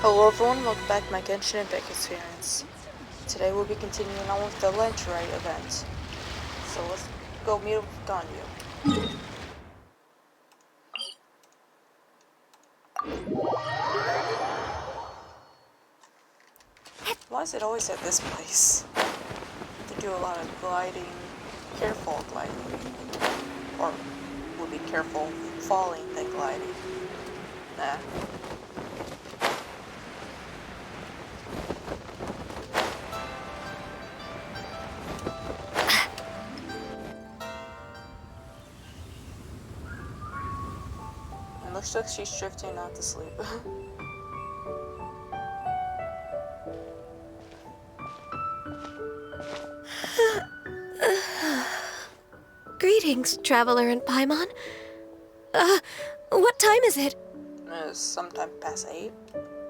Hello everyone, welcome back to my Genshin Impact Experience. Today we'll be continuing on with the Lantry event. So let's go meet up with Ganyu. Why is it always at this place? They do a lot of gliding, careful gliding. Or would be careful falling than gliding. Nah. It looks like she's drifting out to sleep. Greetings, traveler in Paimon. What time is it? It's sometime past 8.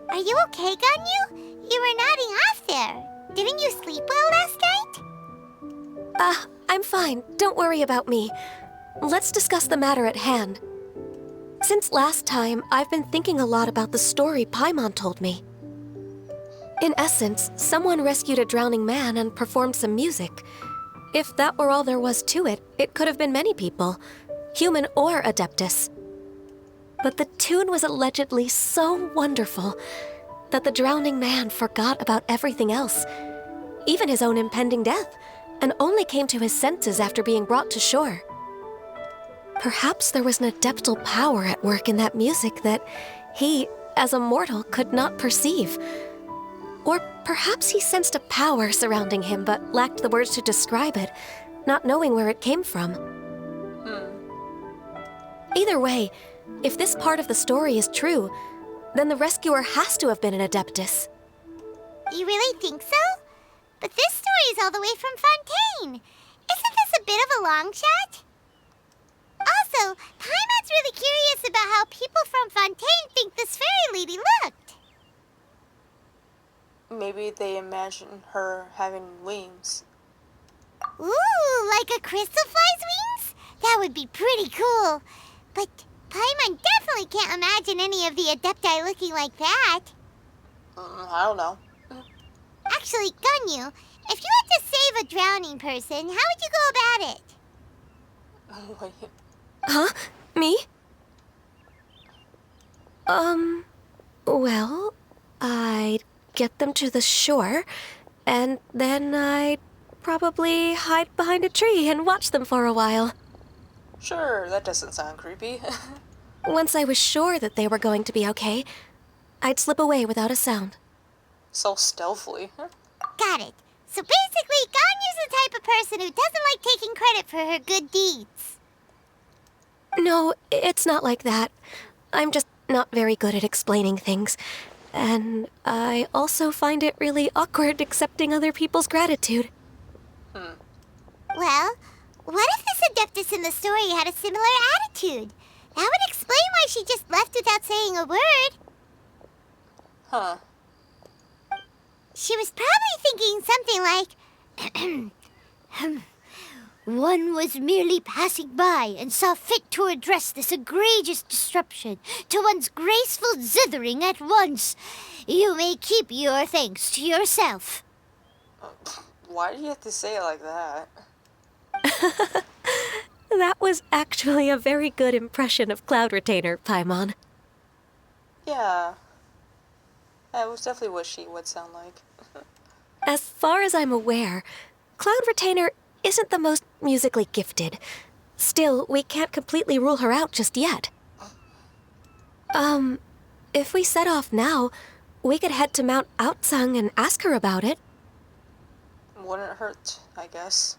Are you okay, Ganyu? You were nodding off there. Didn't you sleep well last night? I'm fine. Don't worry about me. Let's discuss the matter at hand. Since last time, I've been thinking a lot about the story Paimon told me. In essence, someone rescued a drowning man and performed some music. If that were all there was to it, it could have been many people, human or Adeptus. But the tune was allegedly so wonderful that the drowning man forgot about everything else, even his own impending death, and only came to his senses after being brought to shore. Perhaps there was an adeptal power at work in that music that he, as a mortal, could not perceive. Or perhaps he sensed a power surrounding him but lacked the words to describe it, not knowing where it came from. Either way, if this part of the story is true, then the rescuer has to have been an Adeptus. You really think so? But this story is all the way from Fontaine. Isn't this a bit of a long shot? Also, Paimon's really curious about how people from Fontaine think this fairy lady looked. Maybe they imagine her having wings. Ooh, like a crystal fly's wings? That would be pretty cool. But Paimon definitely can't imagine any of the Adepti looking like that. I don't know. Actually, Ganyu, if you had to save a drowning person, how would you go about it? Wait. Huh? Me? Well, I'd get them to the shore, and then I'd probably hide behind a tree and watch them for a while. Sure, that doesn't sound creepy. Once I was sure that they were going to be okay, I'd slip away without a sound. So stealthily. Got it. So basically, Ganyu's the type of person who doesn't like taking credit for her good deeds. No, it's not like that. I'm just not very good at explaining things. And I also find it really awkward accepting other people's gratitude. Well, what if this Adeptus in the story had a similar attitude? That would explain why she just left without saying a word. Huh. She was probably thinking something like, One was merely passing by and saw fit to address this egregious disruption to one's graceful zithering at once. You may keep your thanks to yourself. Why do you have to say it like that? That was actually a very good impression of Cloud Retainer, Paimon. Yeah. That was definitely what she would sound like. As far as I'm aware, Cloud Retainer isn't the most musically gifted. Still, we can't completely rule her out just yet. If we set off now, we could head to Mount Outsung and ask her about it. Wouldn't hurt, I guess.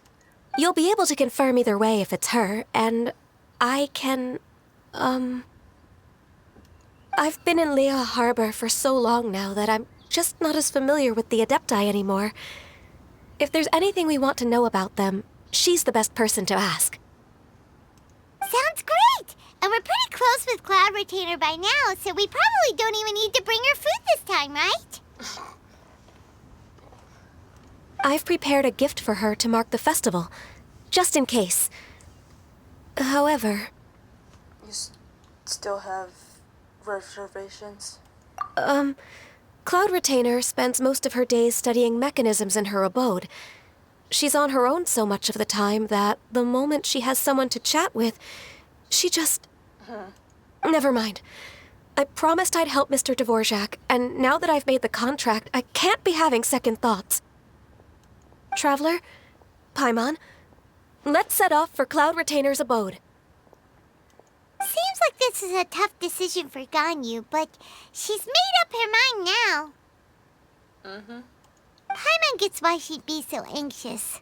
You'll be able to confirm either way if it's her, and I can, I've been in Lea Harbor for so long now that I'm just not as familiar with the Adepti anymore. If there's anything we want to know about them, she's the best person to ask. Sounds great! And we're pretty close with Cloud Retainer by now, so we probably don't even need to bring her food this time, right? I've prepared a gift for her to mark the festival, just in case. However... You still have reservations? Cloud Retainer spends most of her days studying mechanisms in her abode. She's on her own so much of the time that the moment she has someone to chat with, she just... Never mind. I promised I'd help Mr. Dvorak, and now that I've made the contract, I can't be having second thoughts. Traveler, Paimon, let's set off for Cloud Retainer's abode. Seems like this is a tough decision for Ganyu, but she's made up her mind now. Paimon gets why she'd be so anxious.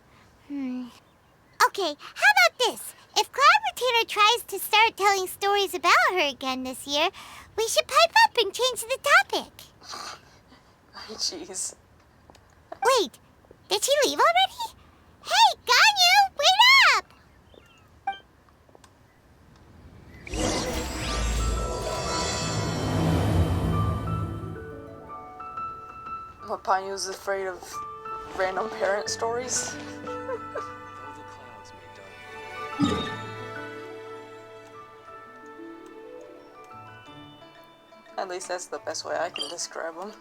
Okay, how about this? If Cloud Retainer tries to start telling stories about her again this year, we should pipe up and change the topic. Jeez. Wait, did she leave already? Hey, Ganyu, wait up! Panyu's afraid of random parent stories. At least that's the best way I can describe them.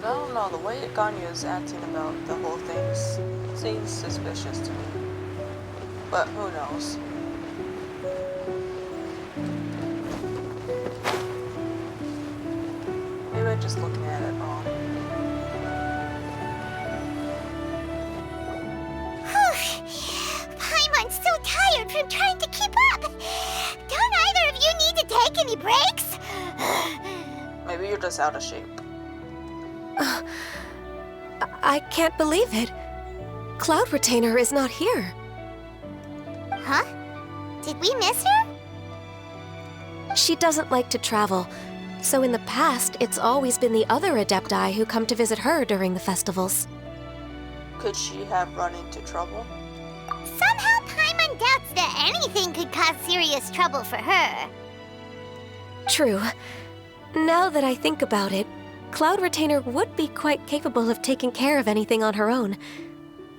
I don't know, the way Ganyu is acting about the whole thing seems suspicious to me. But who knows? Maybe I'm just looking at it wrong. Paimon's so tired from trying to keep up. Don't either of you need to take any breaks? Maybe you're just out of shape. I can't believe it. Cloud Retainer is not here. Huh? Did we miss her? She doesn't like to travel, so in the past, it's always been the other Adepti who come to visit her during the festivals. Could she have run into trouble? Somehow Paimon doubts that anything could cause serious trouble for her. True. Now that I think about it, Cloud Retainer would be quite capable of taking care of anything on her own.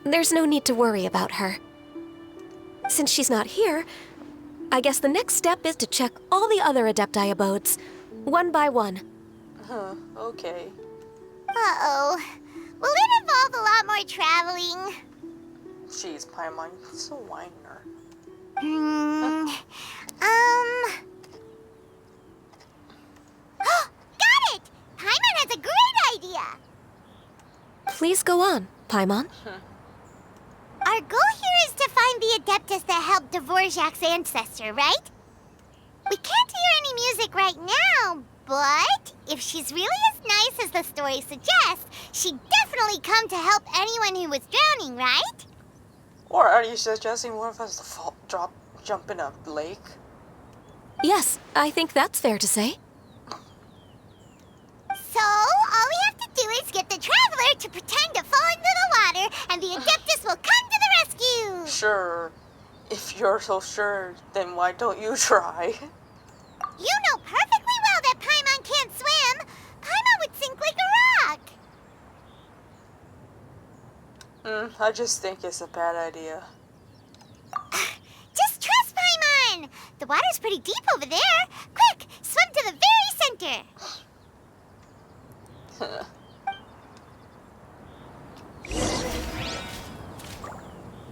There's no need to worry about her. Since she's not here, I guess the next step is to check all the other Adepti abodes, one by one. Huh, okay. Uh-oh. Will it involve a lot more traveling? Jeez, Paimon, you're so whiner. Got it! Paimon has a great idea! Please go on, Paimon. Our goal here is to find the Adeptus that helped Dvorak's ancestor, right? We can't hear any music right now, but if she's really as nice as the story suggests, she'd definitely come to help anyone who was drowning, right? Or are you suggesting one of us to jump in a lake? Yes, I think that's fair to say. So, all we have to do is get the Traveler to pretend to fall into the water, and the Adeptus will come to the rescue! Sure. If you're so sure, then why don't you try? You know perfectly well that Paimon can't swim! Paimon would sink like a rock! I just think it's a bad idea. Just trust Paimon! The water's pretty deep over there. Quick, swim to the very center!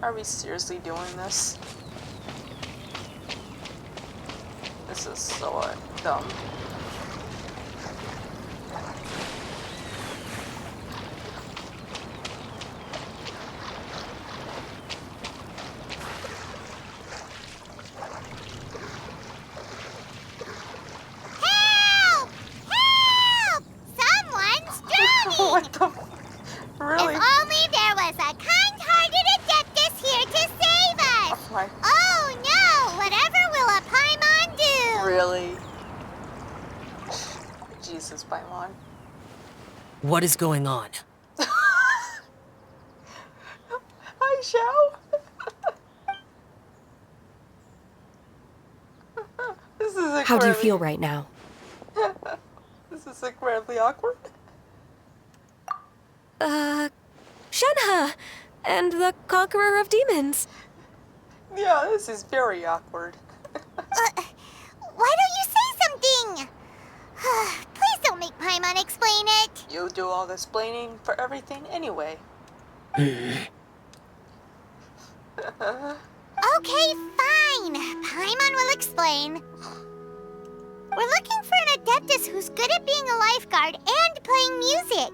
Are we seriously doing this? This is so dumb. Help! Help! Someone's drowning! What the? Really? If only there was a kind-hearted Adeptus here to save us! Oh my. Oh no! Whatever will a Paimon do? Really? Jesus, Paimon. What is going on? How do you feel right now? This is incredibly awkward. Shenhe! And the Conqueror of Demons. Yeah, this is very awkward. Why don't you say something? Please don't make Paimon explain it. You do all the explaining for everything anyway. Okay, fine. Paimon will explain. We're looking for an Adeptus who's good at being a lifeguard and playing music.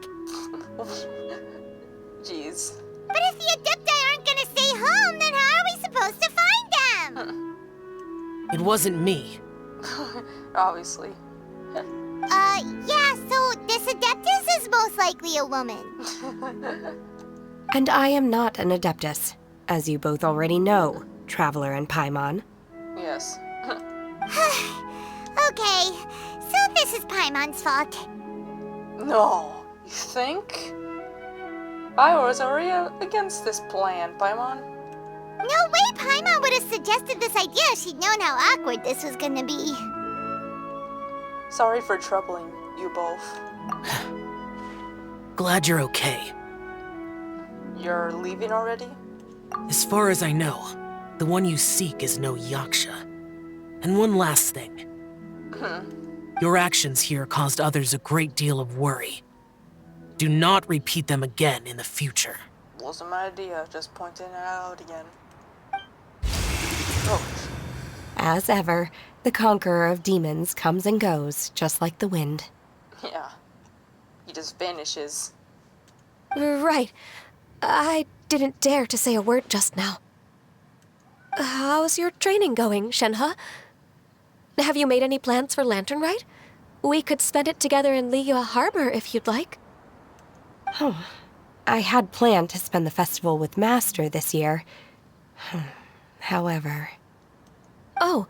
Jeez. But if the Adepti aren't gonna stay home, then how are we supposed to find them? It wasn't me. Obviously. Yeah, so this Adeptus is most likely a woman. And I am not an Adeptus, as you both already know, Traveler and Paimon. Yes. Okay, so this is Paimon's fault. No, you think? I was already against this plan, Paimon. No way Paimon would have suggested this idea if she'd known how awkward this was gonna be. Sorry for troubling you both. Glad you're okay. You're leaving already? As far as I know, the one you seek is no Yaksha. And one last thing. Your actions here caused others a great deal of worry. Do not repeat them again in the future. Wasn't my idea, just pointing it out again. Oh, As ever, the Conqueror of Demons comes and goes, just like the wind. yeah. He just vanishes. Right. I didn't dare to say a word just now. How's your training going, Shenhe? Have you made any plans for Lantern Rite? We could spend it together in Liyue Harbor if you'd like. Oh, I had planned to spend the festival with Master this year. However... Oh,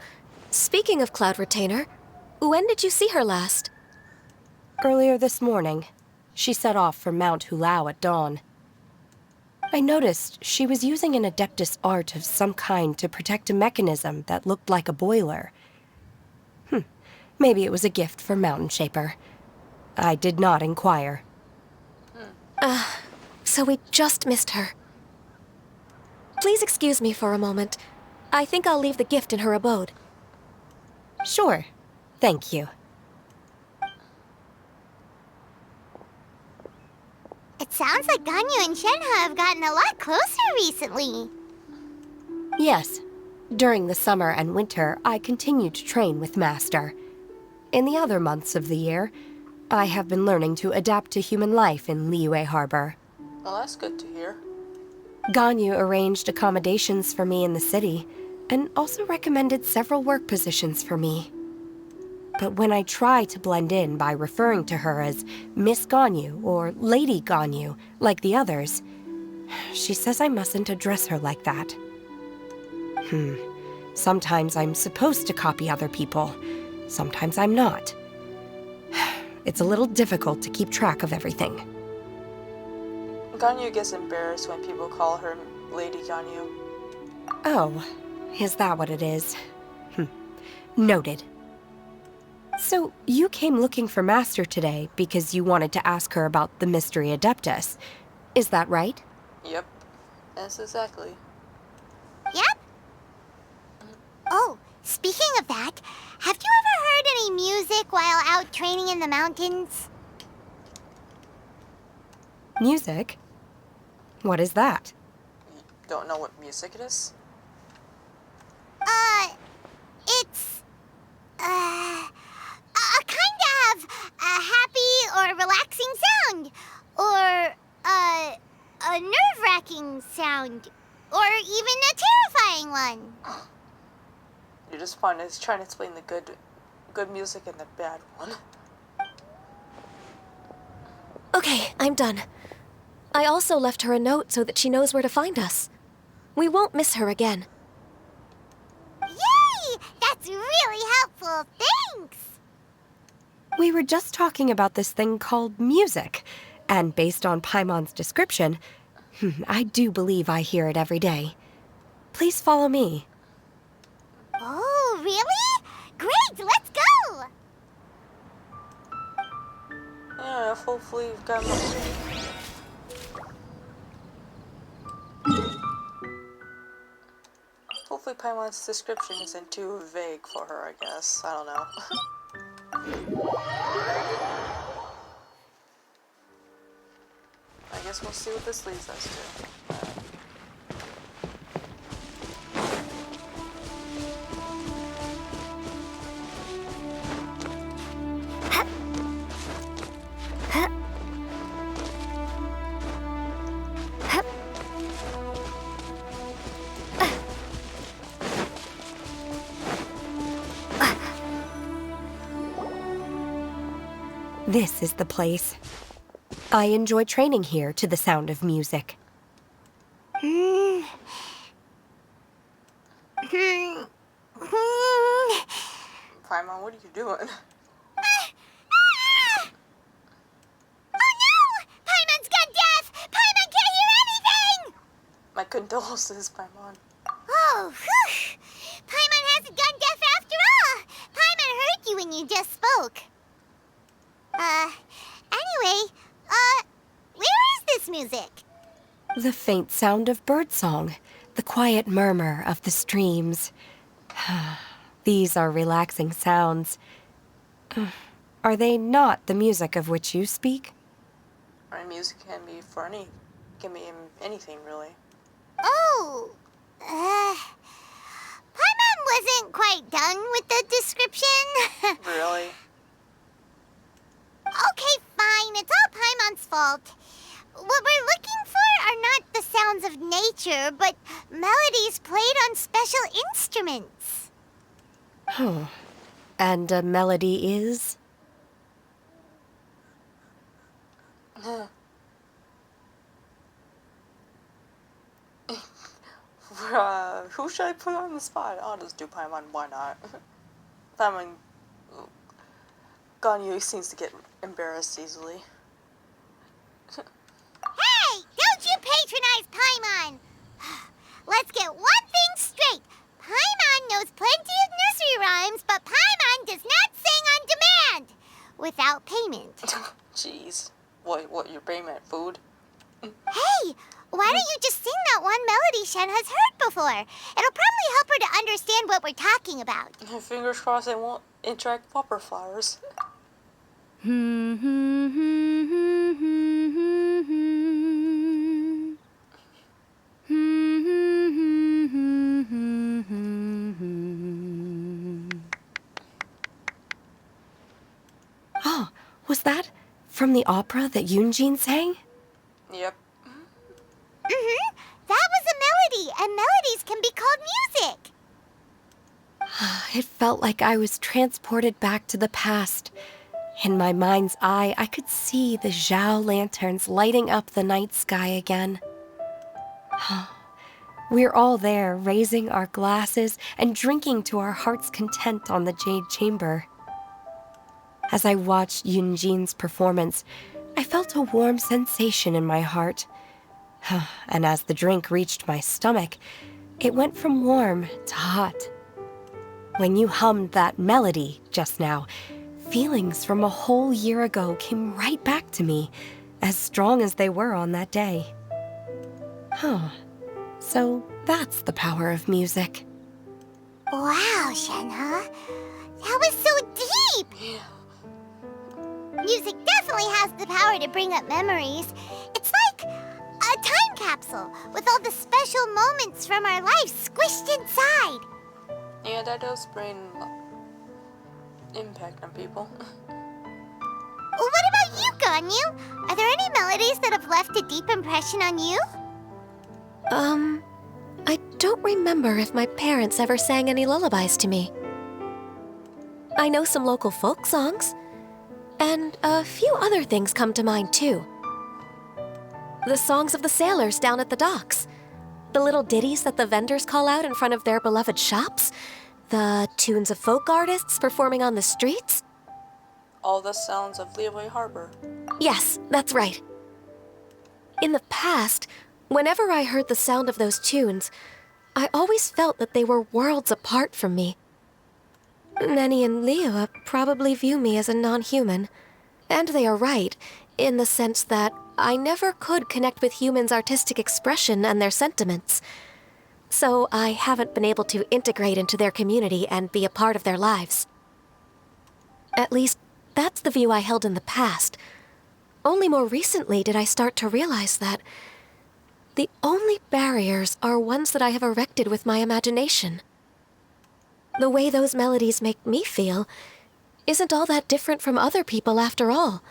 speaking of Cloud Retainer, when did you see her last? Earlier this morning. She set off for Mount Hulao at dawn. I noticed she was using an Adeptus art of some kind to protect a mechanism that looked like a boiler. Maybe it was a gift for Mountain Shaper. I did not inquire. So we just missed her. Please excuse me for a moment. I think I'll leave the gift in her abode. Sure. Thank you. It sounds like Ganyu and Shenhe have gotten a lot closer recently. Yes. During the summer and winter, I continue to train with Master. In the other months of the year, I have been learning to adapt to human life in Liyue Harbor. Well, that's good to hear. Ganyu arranged accommodations for me in the city, and also recommended several work positions for me. But when I try to blend in by referring to her as Miss Ganyu or Lady Ganyu, like the others, she says I mustn't address her like that. Sometimes I'm supposed to copy other people. Sometimes I'm not. It's a little difficult to keep track of everything. Ganyu gets embarrassed when people call her Lady Ganyu. Oh, is that what it is? Noted. So, you came looking for Master today because you wanted to ask her about the Mystery Adeptus. Is that right? Yep. That's exactly. Yep. Oh, speaking of that, have you ever heard any music while out training in the mountains? Music? What is that? You don't know what music it is? It's, a kind of a happy or relaxing sound, or a nerve-wracking sound, or even a terrifying one. You're just fun. It's trying to explain the good music and the bad one. Okay, I'm done. I also left her a note so that she knows where to find us. We won't miss her again. Yay! That's really helpful. Thanks! We were just talking about this thing called music, and based on Paimon's description, I do believe I hear it every day. Please follow me. Oh, really? Great, let's go! Hopefully you've got more. Hopefully Paimon's description isn't too vague for her, I guess. I don't know. I guess we'll see what this leads us to. This is the place. I enjoy training here to the sound of music. Paimon, what are you doing? Oh no! Paimon's gone deaf! Paimon can't hear anything! My condolences, Paimon. Oh, whew! Paimon hasn't gone deaf after all! Paimon heard you when you just spoke. Anyway, where is this music? The faint sound of birdsong, the quiet murmur of the streams. These are relaxing sounds. Are they not the music of which you speak? Our music can be anything, really. Oh, Paimon wasn't quite done with the description. Really? Okay, fine. It's all Paimon's fault. What we're looking for are not the sounds of nature, but melodies played on special instruments. Oh. And a melody is? Who should I put on the spot? I'll just do Paimon, why not? Paimon, Ganyu seems to get embarrassed easily. Hey, don't you patronize Paimon! Let's get one thing straight. Paimon knows plenty of nursery rhymes, but Paimon does not sing on demand. Without payment. Jeez. What, your payment? Food? Hey, why don't you just sing that one melody Shen has heard before? It'll probably help her to understand what we're talking about. Fingers crossed I won't interact popper flowers. Oh, was that from the opera that Yoonjin sang? Yep. That was a melody, and melodies can be called music. It felt like I was transported back to the past. In my mind's eye, I could see the Zhao lanterns lighting up the night sky again. We're all there, raising our glasses and drinking to our heart's content on the Jade Chamber. As I watched Yoonjin's performance, I felt a warm sensation in my heart. And as the drink reached my stomach, it went from warm to hot. When you hummed that melody just now, feelings from a whole year ago came right back to me, as strong as they were on that day. So that's the power of music. Wow, Shenhe. That was so deep! Yeah. Music definitely has the power to bring up memories. It's like a time capsule with all the special moments from our lives squished inside. Yeah, that does bring impact on people. What about you, Ganyu? Are there any melodies that have left a deep impression on you? I don't remember if my parents ever sang any lullabies to me. I know some local folk songs, and a few other things come to mind too. The songs of the sailors down at the docks, the little ditties that the vendors call out in front of their beloved shops, the tunes of folk artists performing on the streets. All the sounds of Leeway Harbor. Yes, that's right. In the past, whenever I heard the sound of those tunes, I always felt that they were worlds apart from me. Nenny and Liyue probably view me as a non-human. And they are right, in the sense that I never could connect with humans' artistic expression and their sentiments. So I haven't been able to integrate into their community and be a part of their lives. At least, that's the view I held in the past. Only more recently did I start to realize that the only barriers are ones that I have erected with my imagination. The way those melodies make me feel isn't all that different from other people after all.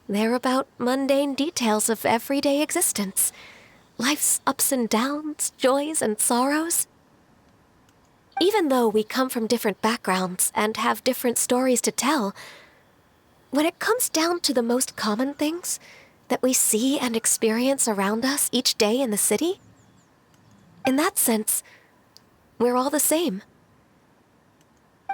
They're about mundane details of everyday existence. Life's ups and downs, joys and sorrows. Even though we come from different backgrounds and have different stories to tell, when it comes down to the most common things that we see and experience around us each day in the city, in that sense, we're all the same.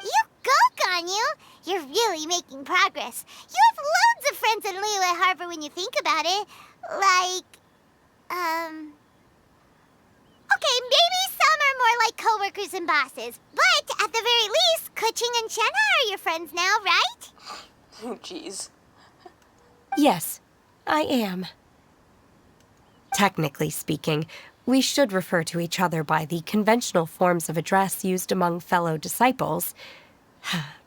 You go, Ganyu! You're really making progress. You have loads of friends in Liyue Harbor when you think about it. Okay, maybe some are more like coworkers and bosses. But at the very least, Kuching and Shenna are your friends now, right? Jeez. Yes, I am. Technically speaking, we should refer to each other by the conventional forms of address used among fellow disciples.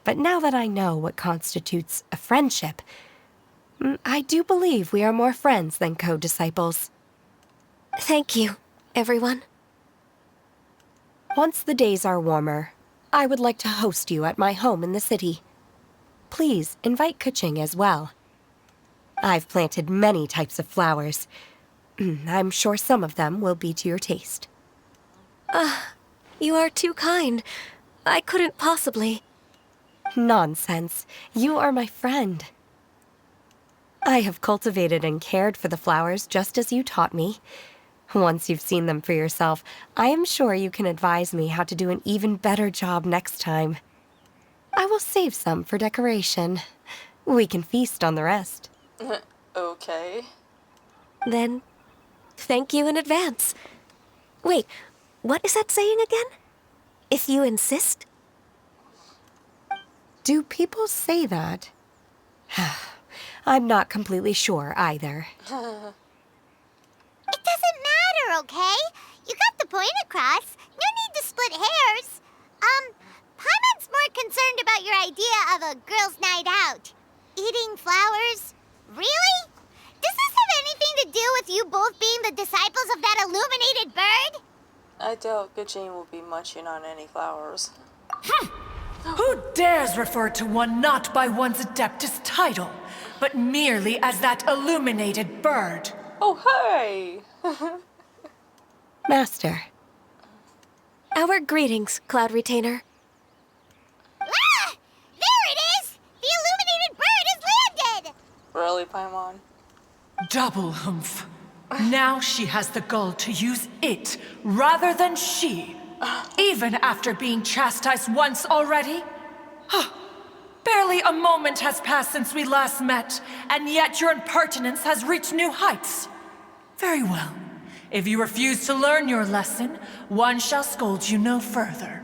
But now that I know what constitutes a friendship, I do believe we are more friends than co-disciples. Thank you, everyone. Once the days are warmer, I would like to host you at my home in the city. Please invite Kuching as well. I've planted many types of flowers. I'm sure some of them will be to your taste. You are too kind. I couldn't possibly. Nonsense. You are my friend. I have cultivated and cared for the flowers just as you taught me. Once you've seen them for yourself, I am sure you can advise me how to do an even better job next time. I will save some for decoration. We can feast on the rest. Okay. Then, thank you in advance. Wait, what is that saying again? If you insist? Do people say that? I'm not completely sure either. It doesn't matter, okay? You got the point across. No need to split hairs. Paimon's more concerned about your idea of a girls' night out. Eating flowers? Really? Does this have anything to do with you both being the disciples of that illuminated bird? I doubt Genshin will be munching on any flowers. Who dares refer to one not by one's Adeptus title, but merely as that illuminated bird? Oh, hey! Master. Our greetings, Cloud Retainer. Ah! There it is! The illuminated bird has landed! Really, Paimon? Double humph. Now she has the gall to use it rather than she, even after being chastised once already. Barely a moment has passed since we last met, and yet your impertinence has reached new heights. Very well. If you refuse to learn your lesson, one shall scold you no further.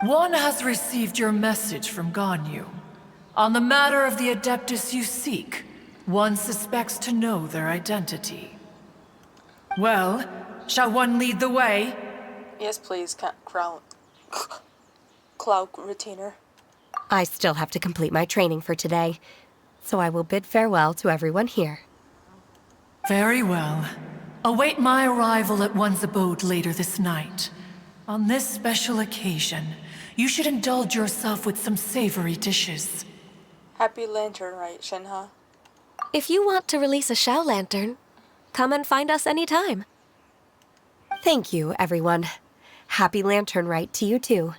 One has received your message from Ganyu. On the matter of the Adeptus you seek, one suspects to know their identity. Well, shall one lead the way? Yes, please, Cloud Retainer. I still have to complete my training for today, so I will bid farewell to everyone here. Very well. Await my arrival at one's abode later this night. On this special occasion, you should indulge yourself with some savory dishes. Happy Lantern, right, Shenha? If you want to release a Shao Lantern, come and find us anytime. Thank you, everyone. Happy Lantern Rite to you too.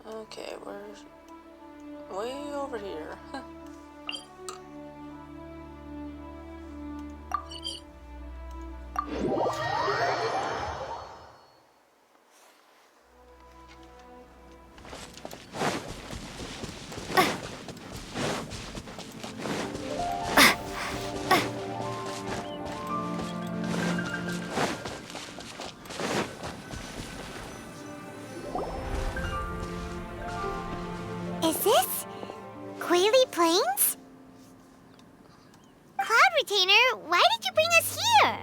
Okay, where's... way over here. plains? Cloud Retainer, why did you bring us here?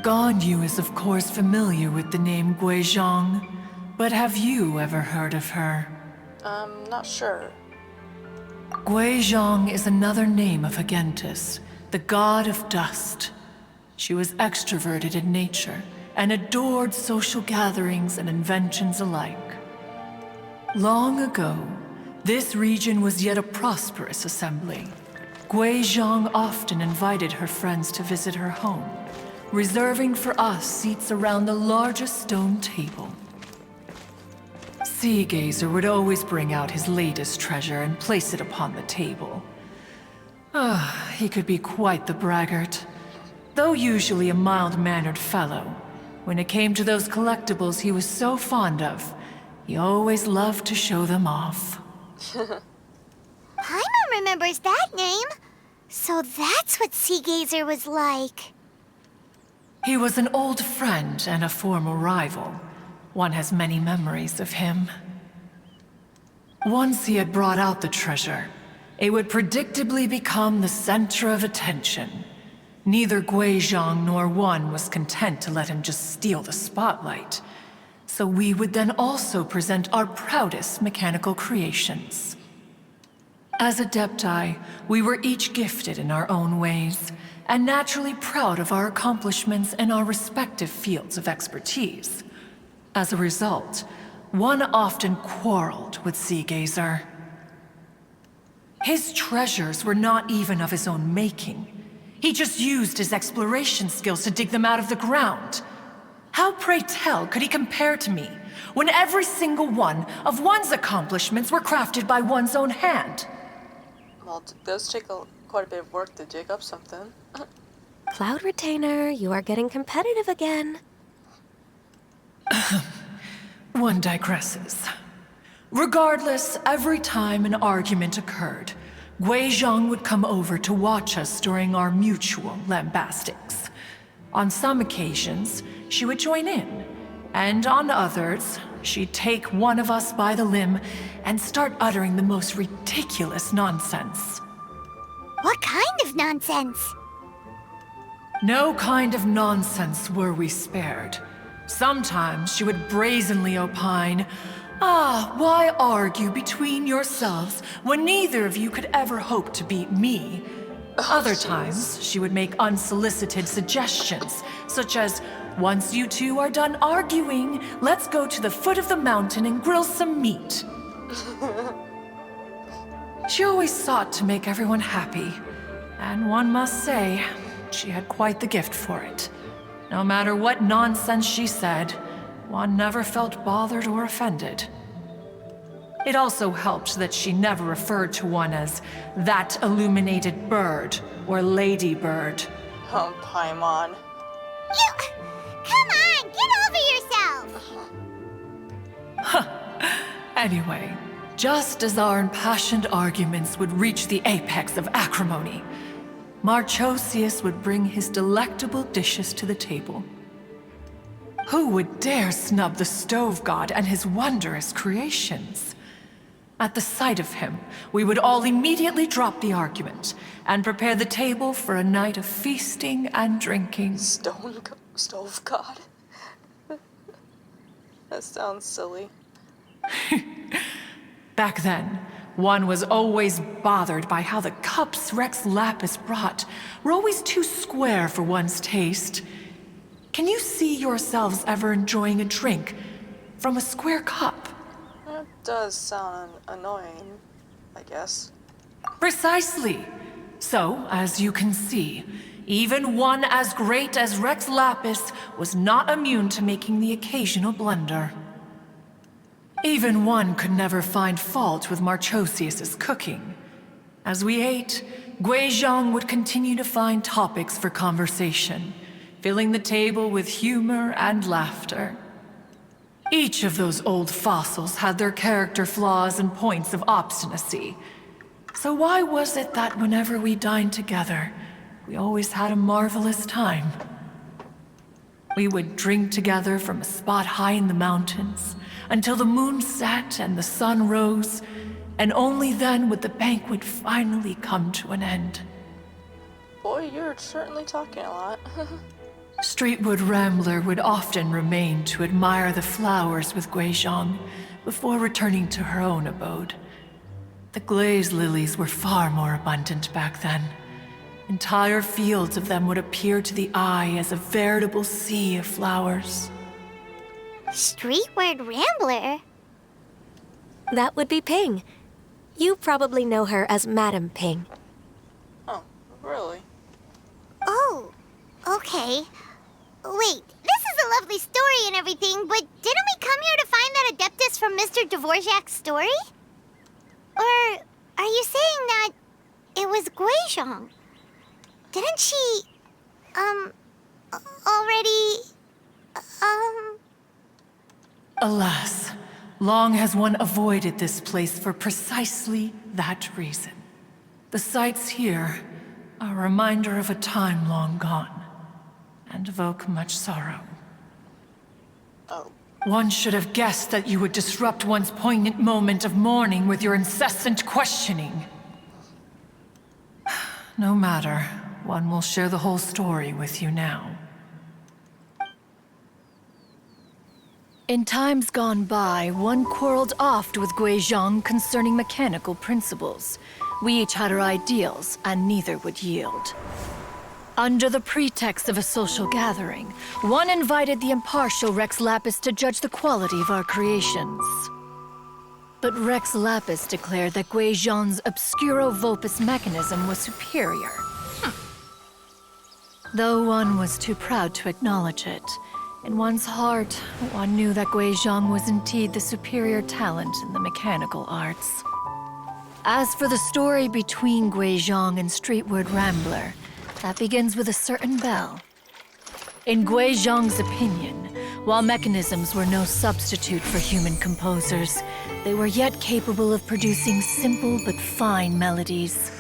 Ganyu is of course familiar with the name Guizhong, but have you ever heard of her? Not sure. Guizhong is another name of Agentis, the god of dust. She was extroverted in nature and adored social gatherings and inventions alike. Long ago, this region was yet a prosperous assembly. Guizhong often invited her friends to visit her home, reserving for us seats around the largest stone table. Sea Gazer would always bring out his latest treasure and place it upon the table. He could be quite the braggart. Though usually a mild-mannered fellow, when it came to those collectibles he was so fond of, he always loved to show them off. Paimon remembers that name. So that's what Sea Gazer was like. He was an old friend and a former rival. One has many memories of him. Once he had brought out the treasure, it would predictably become the center of attention. Neither Guizhong nor One was content to let him just steal the spotlight. So we would then also present our proudest mechanical creations. As Adepti, we were each gifted in our own ways, and naturally proud of our accomplishments in our respective fields of expertise. As a result, One often quarreled with Sea Gazer. His treasures were not even of his own making. He just used his exploration skills to dig them out of the ground. How, pray tell, could he compare to me, when every single one of One's accomplishments were crafted by one's own hand? Well, it does take quite a bit of work to dig up something. Cloud Retainer, you are getting competitive again. One digresses. Regardless, every time an argument occurred, Guizhong would come over to watch us during our mutual lambastics. On some occasions, she would join in, and on others, she'd take one of us by the limb and start uttering the most ridiculous nonsense. What kind of nonsense? No kind of nonsense were we spared. Sometimes she would brazenly opine, why argue between yourselves when neither of you could ever hope to beat me? Other times, she would make unsolicited suggestions, such as, once you two are done arguing, let's go to the foot of the mountain and grill some meat. She always sought to make everyone happy, and one must say, she had quite the gift for it. No matter what nonsense she said, One never felt bothered or offended. It also helped that she never referred to One as that illuminated bird or ladybird. Oh, Paimon. Come on, get over yourself! Anyway, just as our impassioned arguments would reach the apex of acrimony, Marchosius would bring his delectable dishes to the table. Who would dare snub the stove god and his wondrous creations? At the sight of him, we would all immediately drop the argument and prepare the table for a night of feasting and drinking. Stove god? That sounds silly. Back then, One was always bothered by how the cups Rex Lapis brought were always too square for one's taste. Can you see yourselves ever enjoying a drink from a square cup? That does sound annoying, I guess. Precisely. So, as you can see, even one as great as Rex Lapis was not immune to making the occasional blunder. Even One could never find fault with Marchosius's cooking. As we ate, Guizhong would continue to find topics for conversation, filling the table with humor and laughter. Each of those old fossils had their character flaws and points of obstinacy. So why was it that whenever we dined together, we always had a marvelous time? We would drink together from a spot high in the mountains, until the moon set and the sun rose, and only then would the banquet finally come to an end. Boy, you're certainly talking a lot. Streetwood Rambler would often remain to admire the flowers with Guizhong before returning to her own abode. The glaze lilies were far more abundant back then. Entire fields of them would appear to the eye as a veritable sea of flowers. Streetward Rambler? That would be Ping. You probably know her as Madam Ping. Oh, really? Oh, okay. Wait, this is a lovely story and everything, but didn't we come here to find that Adeptus from Mr. Dvorak's story? Or are you saying that it was Guizhong? Didn't she, already, Alas, long has one avoided this place for precisely that reason. The sights here are a reminder of a time long gone, and evoke much sorrow. Oh. One should have guessed that you would disrupt one's poignant moment of mourning with your incessant questioning. No matter, one will share the whole story with you now. In times gone by, one quarreled oft with Guizhong concerning mechanical principles. We each had our ideals, and neither would yield. Under the pretext of a social gathering, one invited the impartial Rex Lapis to judge the quality of our creations. But Rex Lapis declared that Guizhong's Obscuro Vulpus mechanism was superior. Though one was too proud to acknowledge it, in one's heart, one knew that Guizhong was indeed the superior talent in the mechanical arts. As for the story between Guizhong and Streetward Rambler, that begins with a certain bell. In Guizhong's opinion, while mechanisms were no substitute for human composers, they were yet capable of producing simple but fine melodies.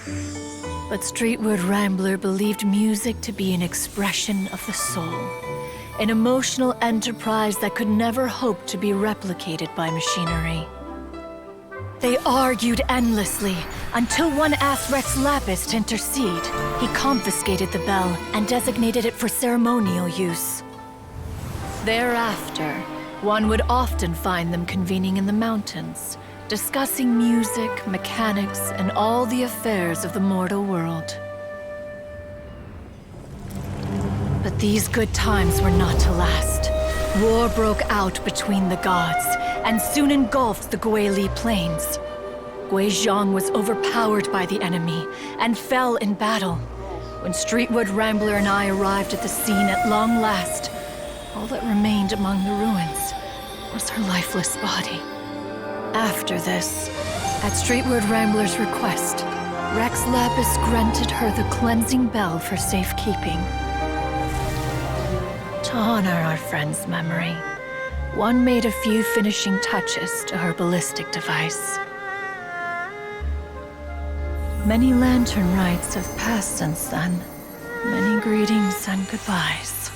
But Streetward Rambler believed music to be an expression of the soul, an emotional enterprise that could never hope to be replicated by machinery. They argued endlessly, until one asked Rex Lapis to intercede. He confiscated the bell and designated it for ceremonial use. Thereafter, one would often find them convening in the mountains, discussing music, mechanics, and all the affairs of the mortal world. But these good times were not to last. War broke out between the gods, and soon engulfed the Guili Plains. Guizhong was overpowered by the enemy, and fell in battle. When Streetwood Rambler and I arrived at the scene at long last, all that remained among the ruins was her lifeless body. After this, at Streetwood Rambler's request, Rex Lapis granted her the cleansing bell for safekeeping. To honor our friend's memory, one made a few finishing touches to her ballistic device. Many lantern rites have passed since then. Many greetings and goodbyes.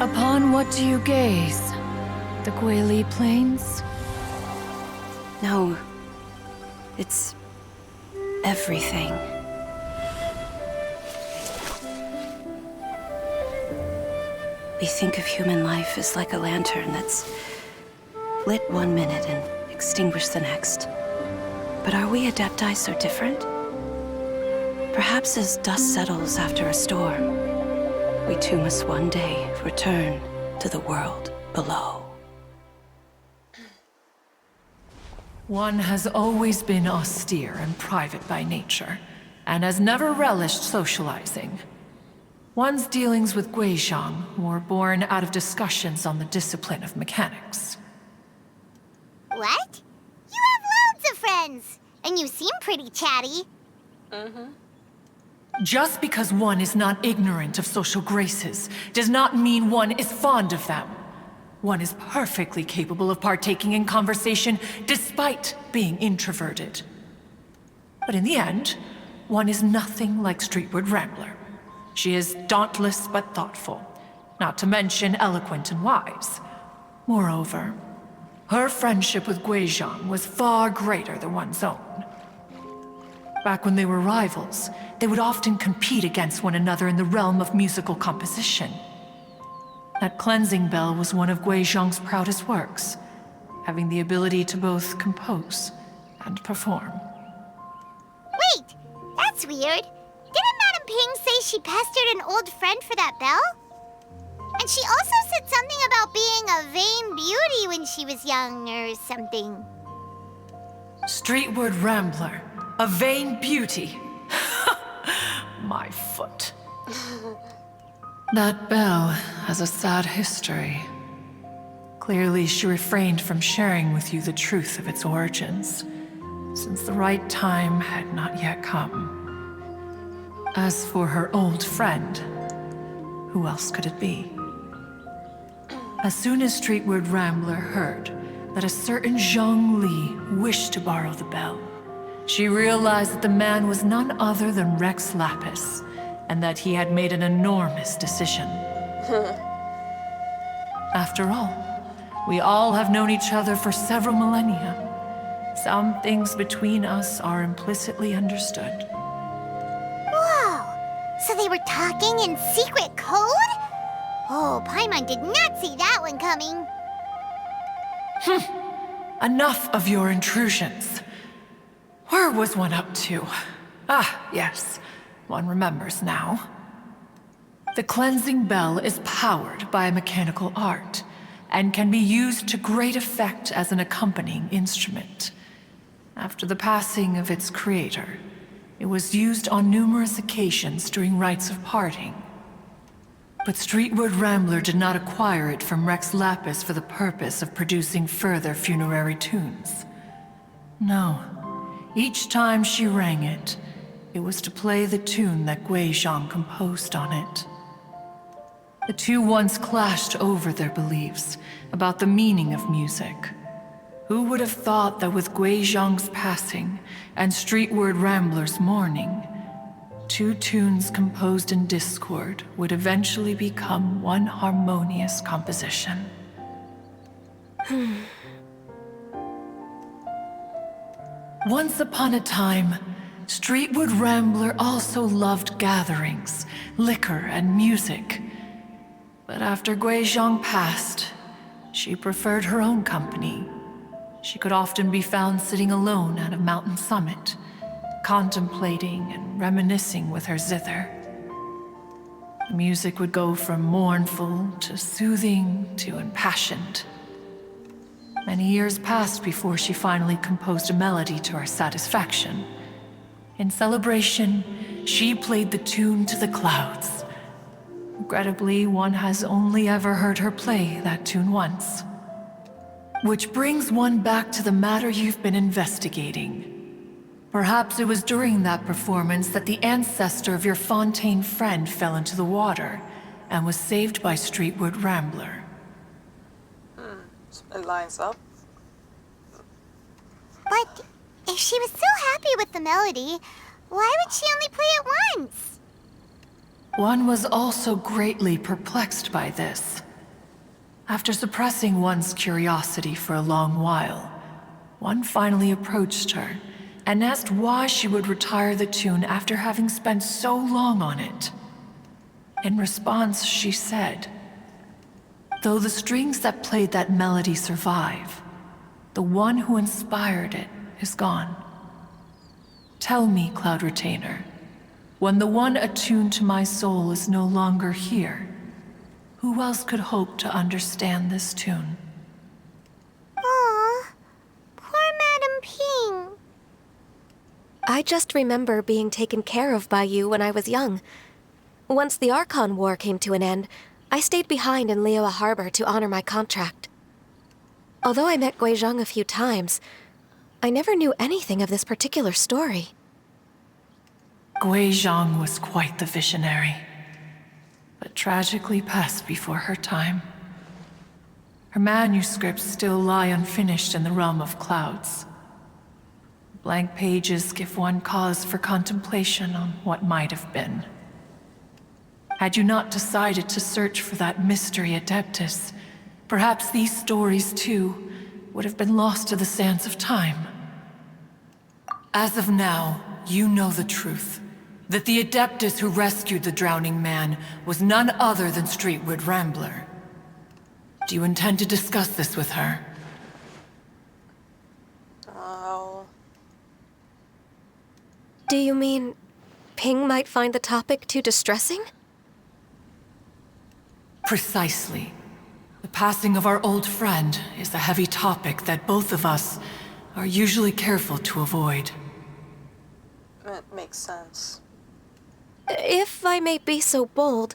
Upon what do you gaze? The Guili Plains? No. It's everything. We think of human life as like a lantern that's lit one minute and extinguished the next. But are we Adepti so different? Perhaps as dust settles after a storm, we too must one day return to the world below. One has always been austere and private by nature, and has never relished socializing. One's dealings with Guizhong were born out of discussions on the discipline of mechanics. What? You have loads of friends, and you seem pretty chatty. Just because one is not ignorant of social graces does not mean one is fond of them. One is perfectly capable of partaking in conversation despite being introverted. But in the end, one is nothing like Streetward Rambler. She is dauntless but thoughtful, not to mention eloquent and wise. Moreover, Her friendship with Guizhang was far greater than one's own. Back when they were rivals, they would often compete against one another in the realm of musical composition. That cleansing bell was one of Guizhang's proudest works, having the ability to both compose and perform. Wait, that's weird. Didn't Madame Ping say she pestered an old friend for that bell? And she also said something about being a vain beauty when she was young or something. Streetward Rambler, a vain beauty. My foot. That bell has a sad history. Clearly, she refrained from sharing with you the truth of its origins, since the right time had not yet come. As for her old friend, who else could it be? As soon as Streetward Rambler heard that a certain Zhang Li wished to borrow the bell, she realized that the man was none other than Rex Lapis, and that he had made an enormous decision. After all, we all have known each other for several millennia. Some things between us are implicitly understood. Whoa! So they were talking in secret code? Oh, Paimon did not see that one coming. Enough of your intrusions. Where was one up to? Ah, yes. One remembers now. The cleansing bell is powered by a mechanical art, and can be used to great effect as an accompanying instrument. After the passing of its creator, it was used on numerous occasions during rites of parting. But Streetward Rambler did not acquire it from Rex Lapis for the purpose of producing further funerary tunes. No. Each time she rang it, it was to play the tune that Guizhang composed on it. The two once clashed over their beliefs about the meaning of music. Who would have thought that with Guizhang's passing and Streetward Rambler's mourning, two tunes composed in discord would eventually become one harmonious composition? Once upon a time, Streetward Rambler also loved gatherings, liquor, and music. But after Guizhang passed, she preferred her own company. She could often be found sitting alone at a mountain summit, contemplating and reminiscing with her zither. The music would go from mournful to soothing to impassioned. Many years passed before she finally composed a melody to her satisfaction. In celebration, she played the tune to the clouds. Regrettably, one has only ever heard her play that tune once. Which brings one back to the matter you've been investigating. Perhaps it was during that performance that the ancestor of your Fontaine friend fell into the water and was saved by Streetward Rambler. It lines up. But if she was so happy with the melody, why would she only play it once? One was also greatly perplexed by this. After suppressing one's curiosity for a long while, one finally approached her and asked why she would retire the tune after having spent so long on it. In response, she said, "Though the strings that played that melody survive, the one who inspired it is gone. Tell me, Cloud Retainer, when the one attuned to my soul is no longer here, who else could hope to understand this tune?" Aw, poor Madame Ping. I just remember being taken care of by you when I was young. Once the Archon War came to an end, I stayed behind in Liyue Harbor to honor my contract. Although I met Guizhang a few times, I never knew anything of this particular story. Guizhang was quite the visionary, but tragically passed before her time. Her manuscripts still lie unfinished in the realm of clouds. Blank pages give one cause for contemplation on what might have been. Had you not decided to search for that mystery Adeptus, perhaps these stories, too, would have been lost to the sands of time. As of now, you know the truth. That the Adeptus who rescued the drowning man was none other than Streetwood Rambler. Do you intend to discuss this with her? Oh. Do you mean Ping might find the topic too distressing? Precisely. The passing of our old friend is a heavy topic that both of us are usually careful to avoid. It makes sense. If I may be so bold,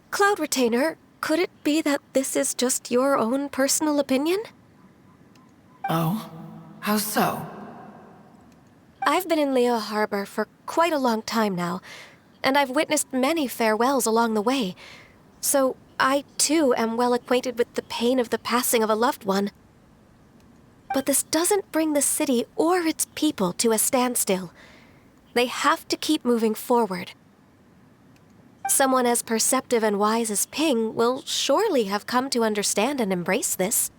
Cloud Retainer, could it be that this is just your own personal opinion? Oh? How so? I've been in Leo Harbor for quite a long time now, and I've witnessed many farewells along the way, so I too am well acquainted with the pain of the passing of a loved one. But this doesn't bring the city or its people to a standstill. They have to keep moving forward. Someone as perceptive and wise as Ping will surely have come to understand and embrace this.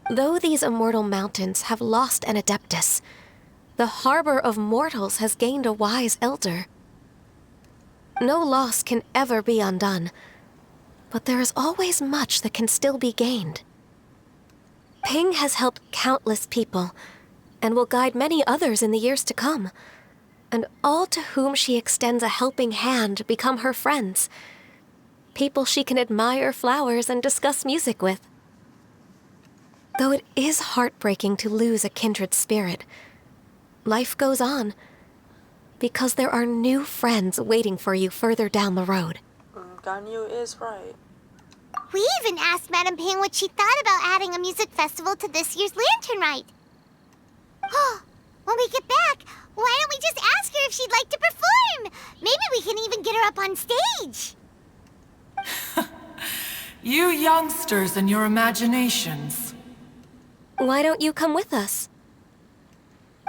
Though these immortal mountains have lost an Adeptus, the harbor of mortals has gained a wise elder. No loss can ever be undone, but there is always much that can still be gained. Ping has helped countless people, and will guide many others in the years to come. And all to whom she extends a helping hand become her friends. People she can admire flowers and discuss music with. Though it is heartbreaking to lose a kindred spirit, life goes on, because there are new friends waiting for you further down the road. Ganyu is right. We even asked Madame Ping what she thought about adding a music festival to this year's Lantern Rite. When we get back, why don't we just ask her if she'd like to perform? Maybe we can even get her up on stage. You youngsters and your imaginations. Why don't you come with us?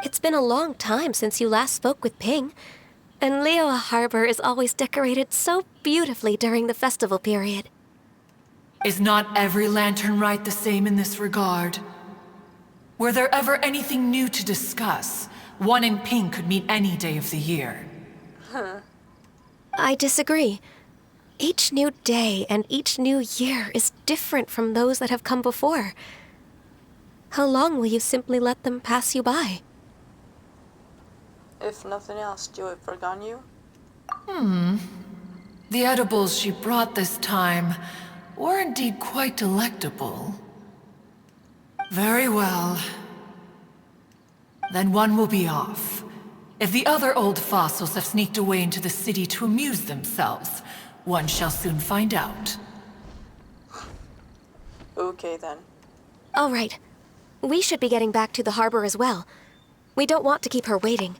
It's been a long time since you last spoke with Ping, and Leoa Harbor is always decorated so beautifully during the festival period. Is not every Lantern Rite the same in this regard? Were there ever anything new to discuss, one in Ping could meet any day of the year. I disagree. Each new day and each new year is different from those that have come before. How long will you simply let them pass you by? If nothing else, do it for Ganyu. The edibles she brought this time were indeed quite delectable. Very well. Then one will be off. If the other old fossils have sneaked away into the city to amuse themselves, one shall soon find out. Okay then. All right. We should be getting back to the harbor as well. We don't want to keep her waiting.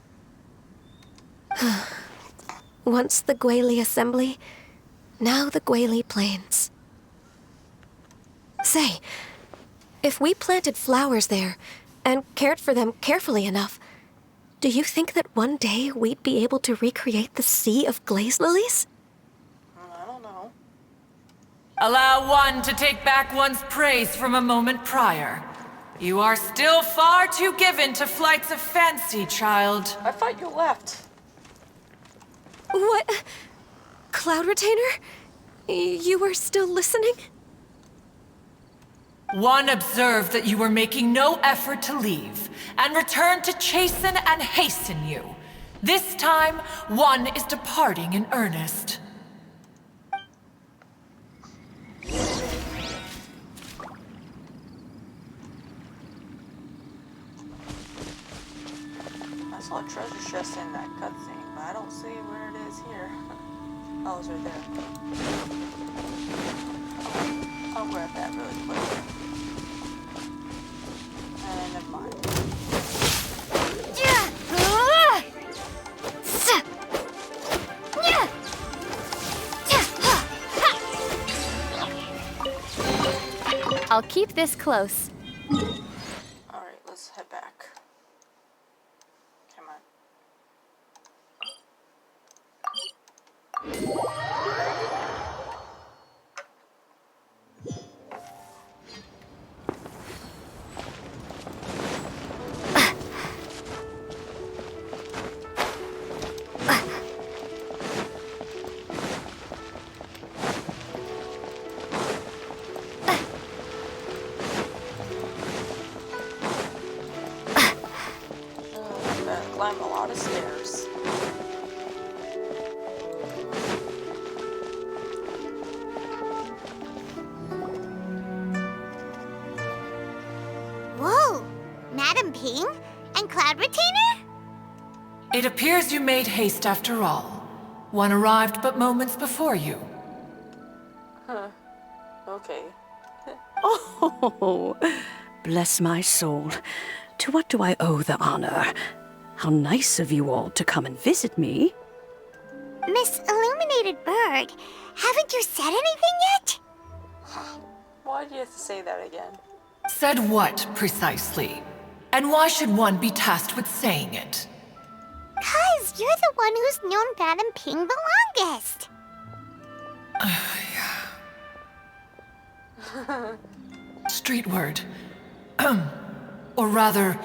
Once the Guili Assembly, now the Guili Plains. Say, if we planted flowers there and cared for them carefully enough, do you think that one day we'd be able to recreate the sea of glaze lilies? I don't know. Allow one to take back one's praise from a moment prior. You are still far too given to flights of fancy, child. I thought you left. What? Cloud Retainer? You were still listening? One observed that you were making no effort to leave, and returned to chasten and hasten you. This time, one is departing in earnest. I saw a treasure chest in that cutscene, but I don't see where it is here. Oh, it's right there. I'll grab that really quick. And never mind. I'll keep this close. Alright, let's head back. Come on. climb a lot of stairs. Whoa! Madam Ping? And Cloud Retainer? It appears you made haste after all. One arrived but moments before you. Okay. Oh, bless my soul. To what do I owe the honor? How nice of you all to come and visit me. Miss Illuminated Bird, haven't you said anything yet? Why do you have to say that again? Said what, precisely? And why should one be tasked with saying it? 'Cause you're the one who's known Madam Ping the longest. Street word. Or rather,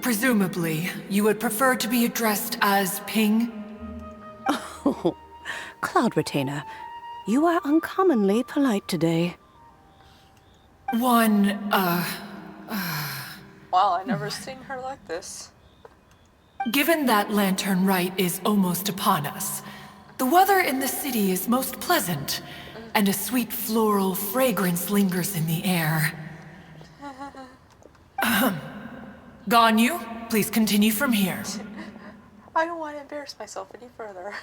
presumably, you would prefer to be addressed as Ping? Oh, Cloud Retainer, you are uncommonly polite today. Wow, I never seen her like this. Given that Lantern Rite is almost upon us, the weather in the city is most pleasant, and a sweet floral fragrance lingers in the air. Ganyu, please continue from here. I don't want to embarrass myself any further.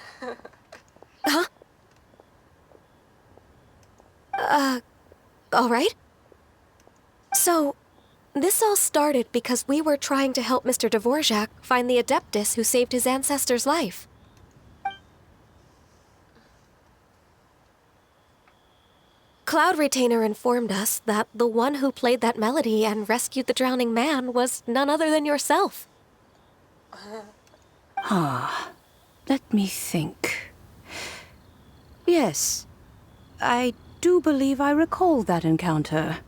All right. So, this all started because we were trying to help Mr. Dvorak find the Adeptus who saved his ancestor's life. Cloud Retainer informed us that the one who played that melody and rescued the drowning man was none other than yourself. Let me think. Yes, I do believe I recall that encounter.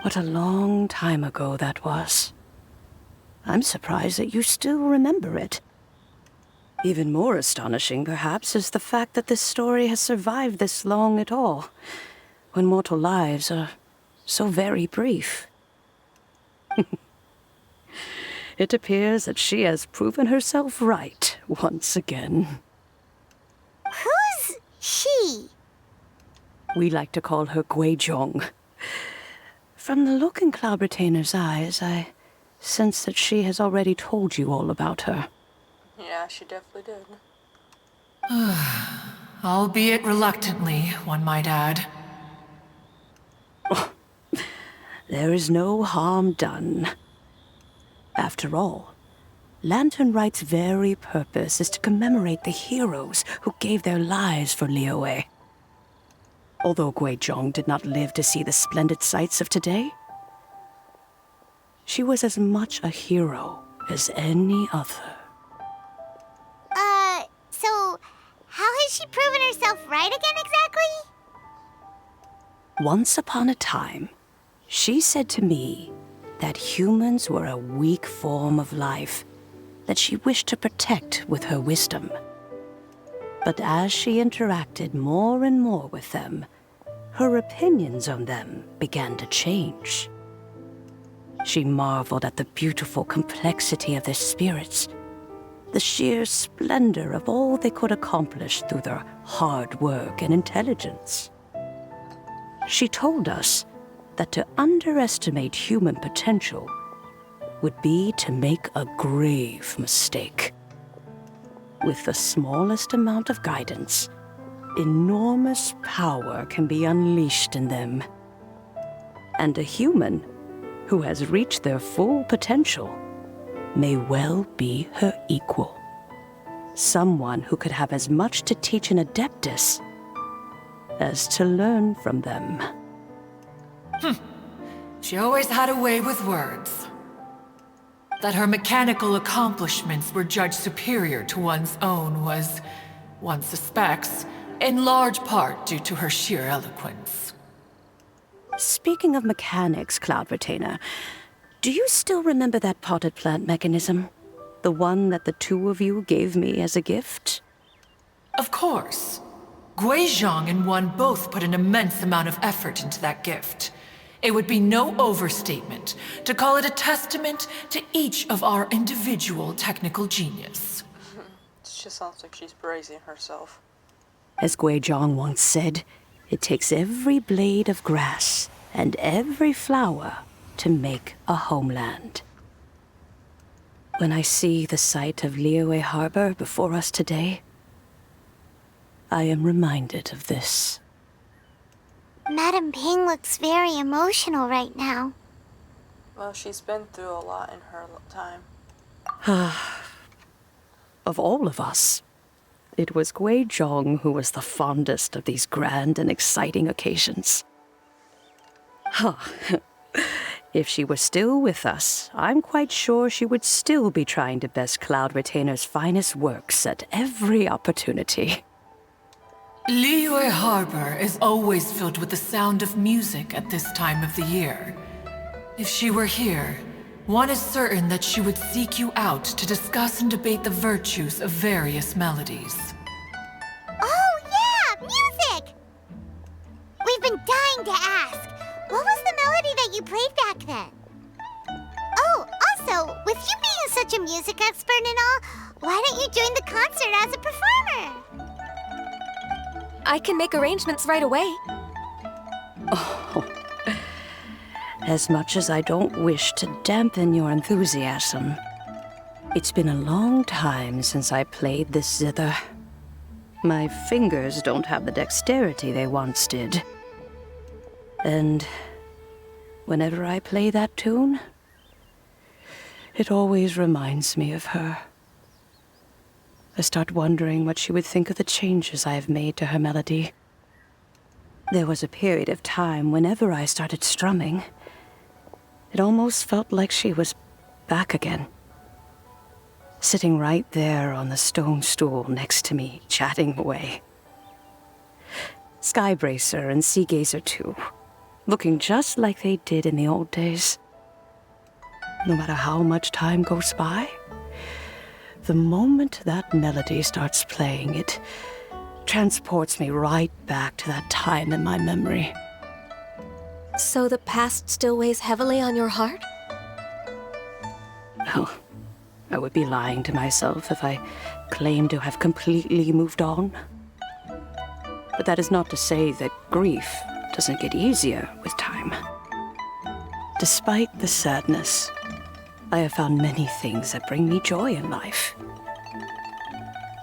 What a long time ago that was. I'm surprised that you still remember it. Even more astonishing, perhaps, is the fact that this story has survived this long at all, when mortal lives are so very brief. It appears that she has proven herself right once again. Who's she? We like to call her Guizhong. From the look in Cloud Retainer's eyes, I sense that she has already told you all about her. Yeah, she definitely did. Albeit reluctantly, one might add. There is no harm done. After all, Lantern Rite's very purpose is to commemorate the heroes who gave their lives for Liyue. Although Guizhong did not live to see the splendid sights of today, she was as much a hero as any other. So how has she proven herself right again exactly? Once upon a time, she said to me that humans were a weak form of life that she wished to protect with her wisdom. But as she interacted more and more with them, her opinions on them began to change. She marveled at the beautiful complexity of their spirits, the sheer splendor of all they could accomplish through their hard work and intelligence. She told us that to underestimate human potential would be to make a grave mistake. With the smallest amount of guidance, enormous power can be unleashed in them. And a human who has reached their full potential may well be her equal. Someone who could have as much to teach an Adeptus as to learn from them. She always had a way with words. That her mechanical accomplishments were judged superior to one's own was, one suspects, in large part due to her sheer eloquence. Speaking of mechanics, Cloud Retainer, do you still remember that potted plant mechanism? The one that the two of you gave me as a gift? Of course. Guizhong and one both put an immense amount of effort into that gift. It would be no overstatement to call it a testament to each of our individual technical genius. She sounds like she's praising herself. As Guizhong once said, it takes every blade of grass and every flower to make a homeland. When I see the sight of Liyue Harbor before us today, I am reminded of this. Madam Ping looks very emotional right now. Well, she's been through a lot in her time. Of all of us, it was Guizhong who was the fondest of these grand and exciting occasions. If she were still with us, I'm quite sure she would still be trying to best Cloud Retainer's finest works at every opportunity. Liyue Harbor is always filled with the sound of music at this time of the year. If she were here, one is certain that she would seek you out to discuss and debate the virtues of various melodies. Oh, yeah! Music! We've been dying to ask. What was the melody that you played back then? Oh, also, with you being such a music expert and all, why don't you join the concert as a performer? I can make arrangements right away. Oh, as much as I don't wish to dampen your enthusiasm, it's been a long time since I played this zither. My fingers don't have the dexterity they once did. And whenever I play that tune, it always reminds me of her. I start wondering what she would think of the changes I have made to her melody. There was a period of time whenever I started strumming, it almost felt like she was back again. Sitting right there on the stone stool next to me, chatting away. Skybracer and Seagazer too, looking just like they did in the old days. No matter how much time goes by, the moment that melody starts playing, it transports me right back to that time in my memory. So the past still weighs heavily on your heart? Oh, I would be lying to myself if I claimed to have completely moved on. But that is not to say that grief doesn't get easier with time. Despite the sadness, I have found many things that bring me joy in life.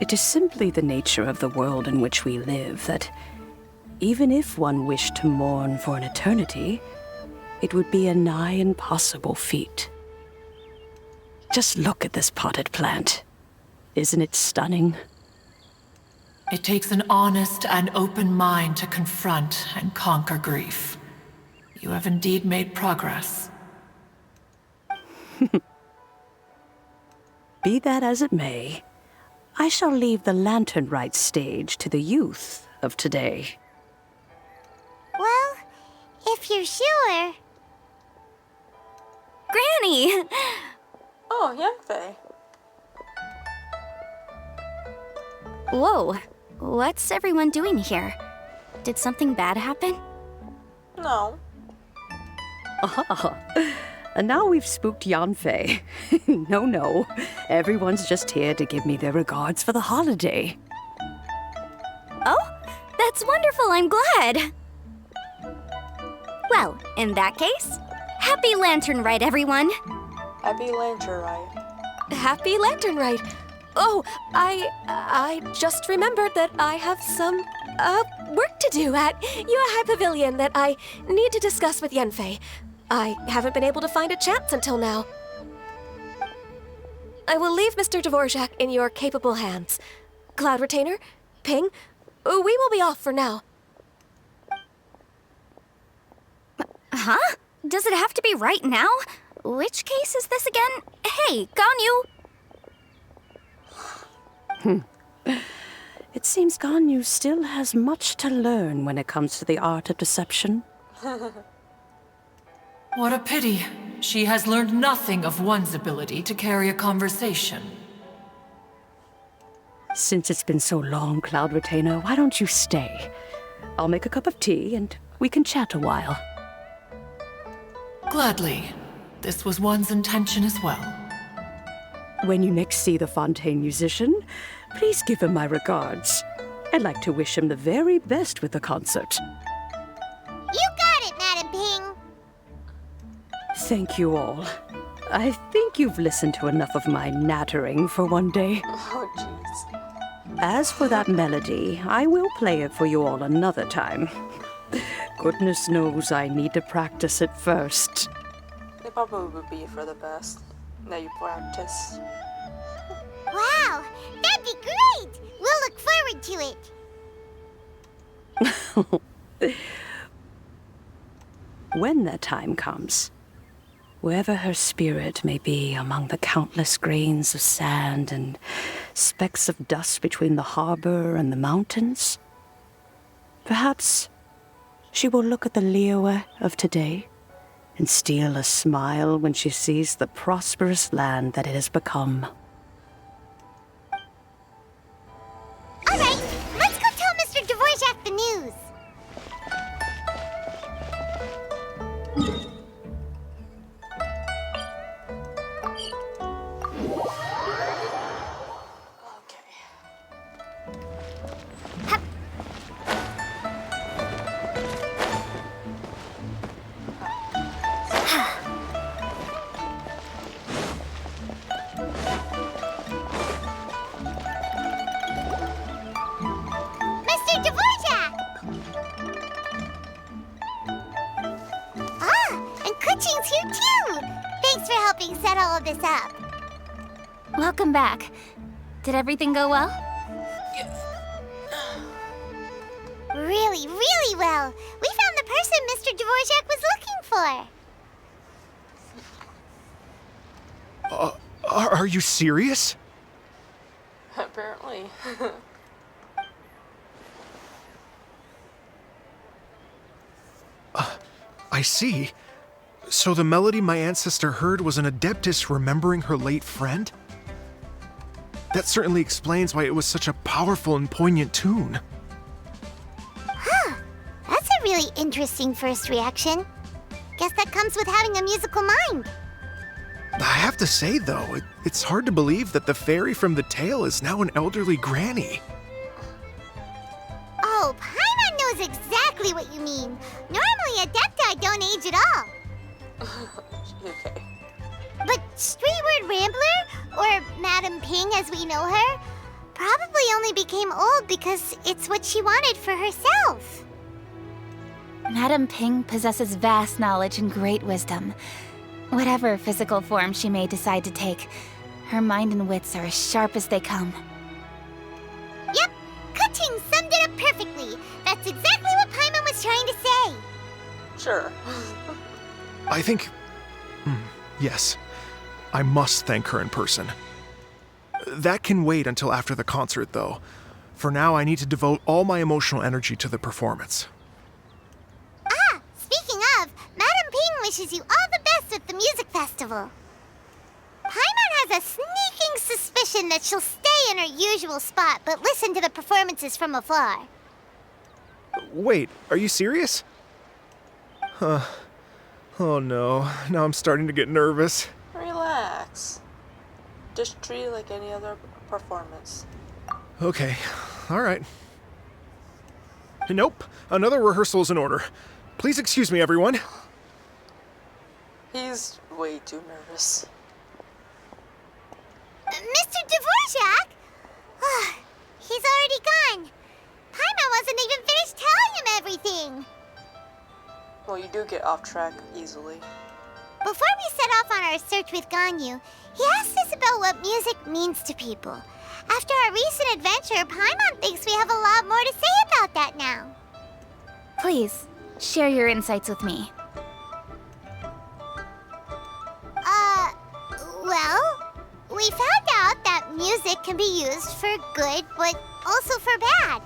It is simply the nature of the world in which we live that, even if one wished to mourn for an eternity, it would be a nigh impossible feat. Just look at this potted plant. Isn't it stunning? It takes an honest and open mind to confront and conquer grief. You have indeed made progress. Be that as it may, I shall leave the lantern rite stage to the youth of today. Well, if you're sure. Granny! Oh, Yanfei. Whoa, what's everyone doing here? Did something bad happen? No. Ah, and now we've spooked Yanfei. No, everyone's just here to give me their regards for the holiday. Oh, that's wonderful, I'm glad! Well, in that case, happy Lantern Rite, everyone! Happy Lantern Rite. Happy Lantern Rite. Oh, I just remembered that I have some, work to do at Yuehai Pavilion that I need to discuss with Yanfei. I haven't been able to find a chance until now. I will leave Mr. Dvorak in your capable hands. Cloud Retainer, Ping, we will be off for now. Huh? Does it have to be right now? Which case is this again? Hey, Ganyu! It seems Ganyu still has much to learn when it comes to the art of deception. What a pity. She has learned nothing of one's ability to carry a conversation. Since it's been so long, Cloud Retainer, why don't you stay? I'll make a cup of tea and we can chat a while. Gladly. This was one's intention as well. When you next see the Fontaine musician, please give him my regards. I'd like to wish him the very best with the concert. You got it, Madam Ping. Thank you all. I think you've listened to enough of my nattering for one day. Oh, jeez. As for that melody, I will play it for you all another time. Goodness knows I need to practice it first. It probably would be for the best that you practice. Wow, that'd be great. We'll look forward to it. When that time comes, wherever her spirit may be among the countless grains of sand and specks of dust between the harbor and the mountains, perhaps she will look at the Liyue of today and steal a smile when she sees the prosperous land that it has become. All right, let's go tell Mr. Dvorak the news. Mr. Dvorak! And Kuching's here too! Thanks for helping set all of this up. Welcome back. Did everything go well? Really, really well. We found the person Mr. Dvorak was looking for. Are you serious? Apparently. I see. So the melody my ancestor heard was an adeptus remembering her late friend? That certainly explains why it was such a powerful and poignant tune. That's a really interesting first reaction. Guess that comes with having a musical mind. I have to say, though, it's hard to believe that the fairy from the tale is now an elderly granny. Oh, Paimon knows exactly what you mean. Normally, Adepti don't age at all. Okay. But Streetward Rambler, or Madam Ping as we know her, probably only became old because it's what she wanted for herself. Madame Ping possesses vast knowledge and great wisdom. Whatever physical form she may decide to take, her mind and wits are as sharp as they come. Yep, Kuching summed it up perfectly. That's exactly what Paimon was trying to say. Sure. I think... yes. I must thank her in person. That can wait until after the concert, though. For now, I need to devote all my emotional energy to the performance. Speaking of, Madam Ping wishes you all the best at the music festival. Paimon has a sneaking suspicion that she'll stay in her usual spot, but listen to the performances from afar. Wait, are you serious? Huh. Oh no, now I'm starting to get nervous. Relax. Just treat it like any other performance. Okay, alright. Nope, another rehearsal is in order. Please excuse me, everyone. He's way too nervous. Mr. Dvorak? He's already gone. Paimon wasn't even finished telling him everything. Well, you do get off track easily. Before we set off on our search with Ganyu, he asked us about what music means to people. After our recent adventure, Paimon thinks we have a lot more to say about that now. Please, share your insights with me. Well, we found out that music can be used for good, but also for bad.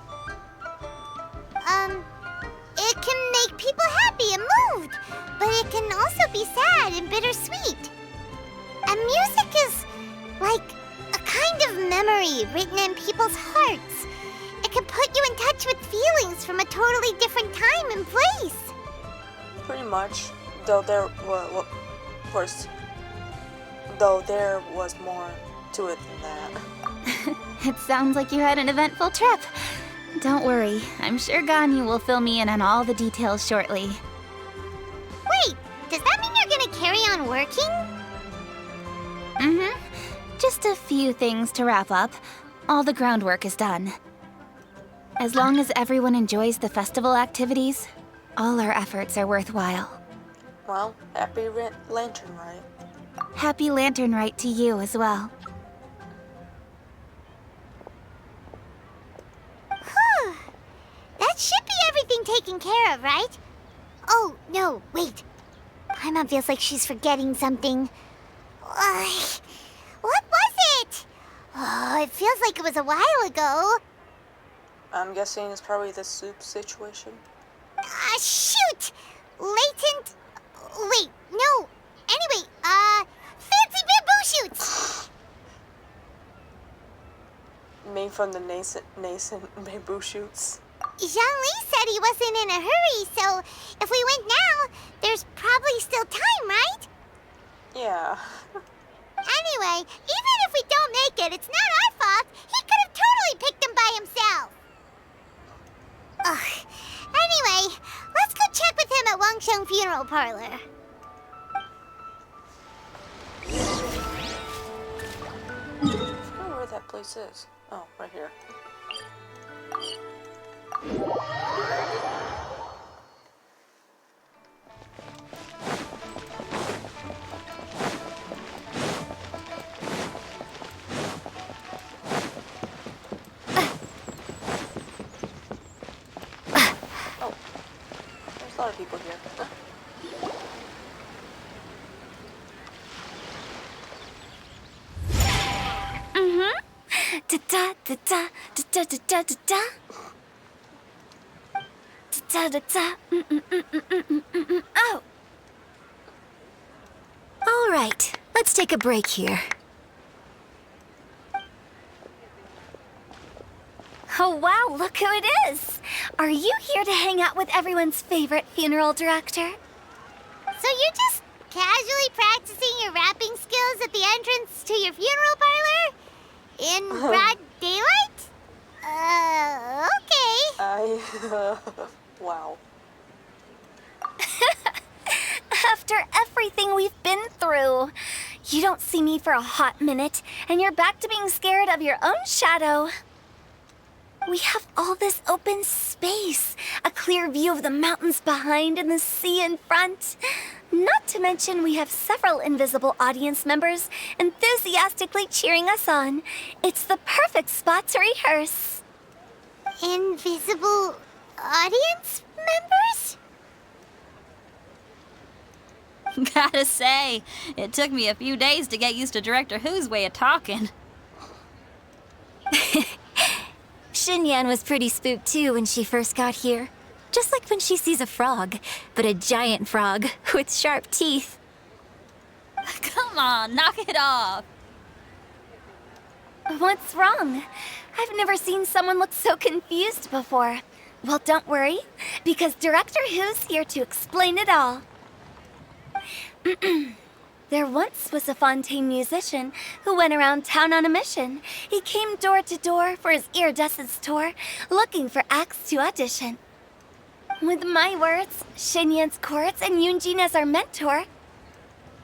It can make people happy and moved, but it can also be sad and bittersweet. And music is like a kind of memory written in people's hearts. It can put you in touch with feelings from a totally different time and place. Pretty much, Though there was, course, though there was more to it than that. It sounds like you had an eventful trip. Don't worry, I'm sure Ganyu will fill me in on all the details shortly. Wait, does that mean you're gonna carry on working? Mm-hmm. Just a few things to wrap up. All the groundwork is done. As long as everyone enjoys the festival activities, all our efforts are worthwhile. Well, happy Lantern Rite. Happy Lantern Rite to you as well. That should be everything taken care of, right? Oh, no, wait. Paimon feels like she's forgetting something. What was it? Oh, it feels like it was a while ago. I'm guessing it's probably the soup situation. Shoot! Latent... Wait, no. Anyway, fancy bamboo shoots! Made from the nascent bamboo shoots. Zhongli said he wasn't in a hurry, so if we went now, there's probably still time, right? Yeah. Anyway, even if we don't make it, it's not our fault. He could have totally picked them by himself. Ugh. Anyway, let's go check with him at Wangsheng Funeral Parlor. I don't know where that place is. Oh, right here. Oh, there's a lot of people here. Da da da da da da da da da. Da da da. Oh. All right, let's take a break here. Oh wow, look who it is! Are you here to hang out with everyone's favorite funeral director? So you're just casually practicing your rapping skills at the entrance to your funeral parlor? In broad daylight? Okay. Wow. After everything we've been through, you don't see me for a hot minute, and you're back to being scared of your own shadow. We have all this open space, a clear view of the mountains behind and the sea in front. Not to mention we have several invisible audience members enthusiastically cheering us on. It's the perfect spot to rehearse. Invisible audience members? Gotta say, it took me a few days to get used to Director Who's way of talking. Xinyan was pretty spooked too when she first got here. Just like when she sees a frog, but a giant frog with sharp teeth. Come on, knock it off. What's wrong? I've never seen someone look so confused before. Well, don't worry, because Director Who's here to explain it all. There once was a Fontaine musician who went around town on a mission. He came door to door for his iridescence tour, looking for acts to audition. With my words, Xinyan's chorus, and Yunjin as our mentor,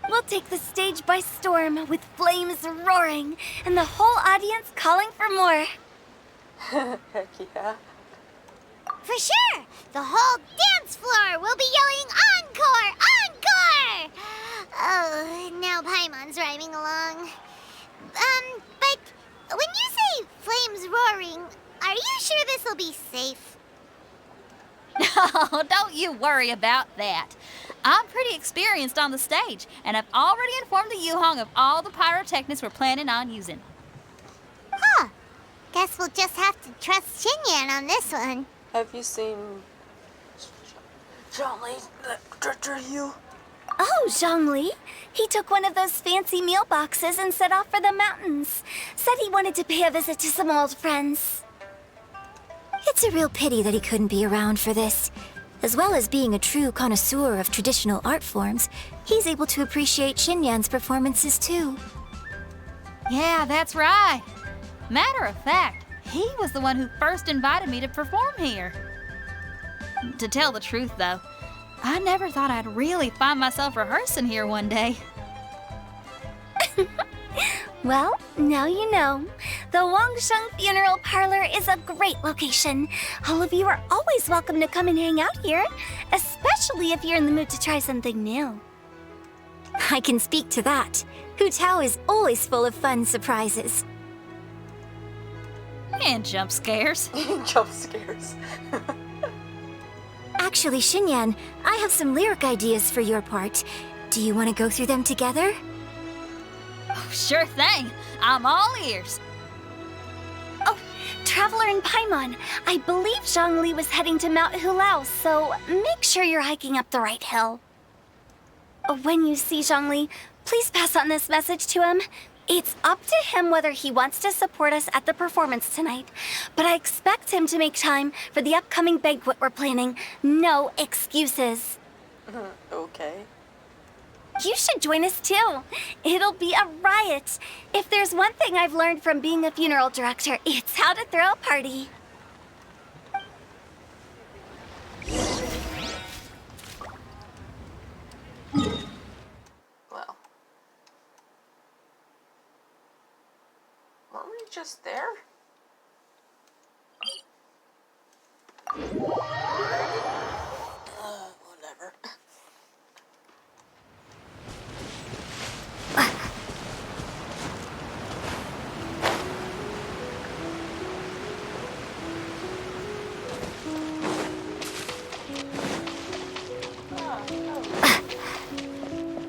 we'll take the stage by storm with flames roaring and the whole audience calling for more. Heck yeah. For sure! The whole dance floor will be yelling encore! Encore! Oh, now Paimon's rhyming along. But when you say flames roaring, are you sure this'll be safe? No, don't you worry about that. I'm pretty experienced on the stage, and I've already informed the Yuhong of all the pyrotechnics we're planning on using. Huh. Guess we'll just have to trust Xinyan on this one. Have you seen Zhongli, the Director Yu? Oh, Zhongli. He took one of those fancy meal boxes and set off for the mountains. Said he wanted to pay a visit to some old friends. It's a real pity that he couldn't be around for this. As well as being a true connoisseur of traditional art forms, he's able to appreciate Xinyan's performances too. Yeah, that's right. Matter of fact, he was the one who first invited me to perform here. To tell the truth, though, I never thought I'd really find myself rehearsing here one day. Well, now you know. The Wangsheng Funeral Parlor is a great location. All of you are always welcome to come and hang out here, especially if you're in the mood to try something new. I can speak to that. Hu Tao is always full of fun surprises. And jump scares. Jump scares. Actually, Xinyan, I have some lyric ideas for your part. Do you want to go through them together? Oh, sure thing. I'm all ears. Oh, Traveler in Paimon, I believe Zhongli was heading to Mount Hulao, so make sure you're hiking up the right hill. When you see Zhongli, please pass on this message to him. It's up to him whether he wants to support us at the performance tonight, but I expect him to make time for the upcoming banquet we're planning. No excuses. Okay. You should join us too. It'll be a riot. If there's one thing I've learned from being a funeral director, it's how to throw a party. Well. Weren't we just there? Whatever.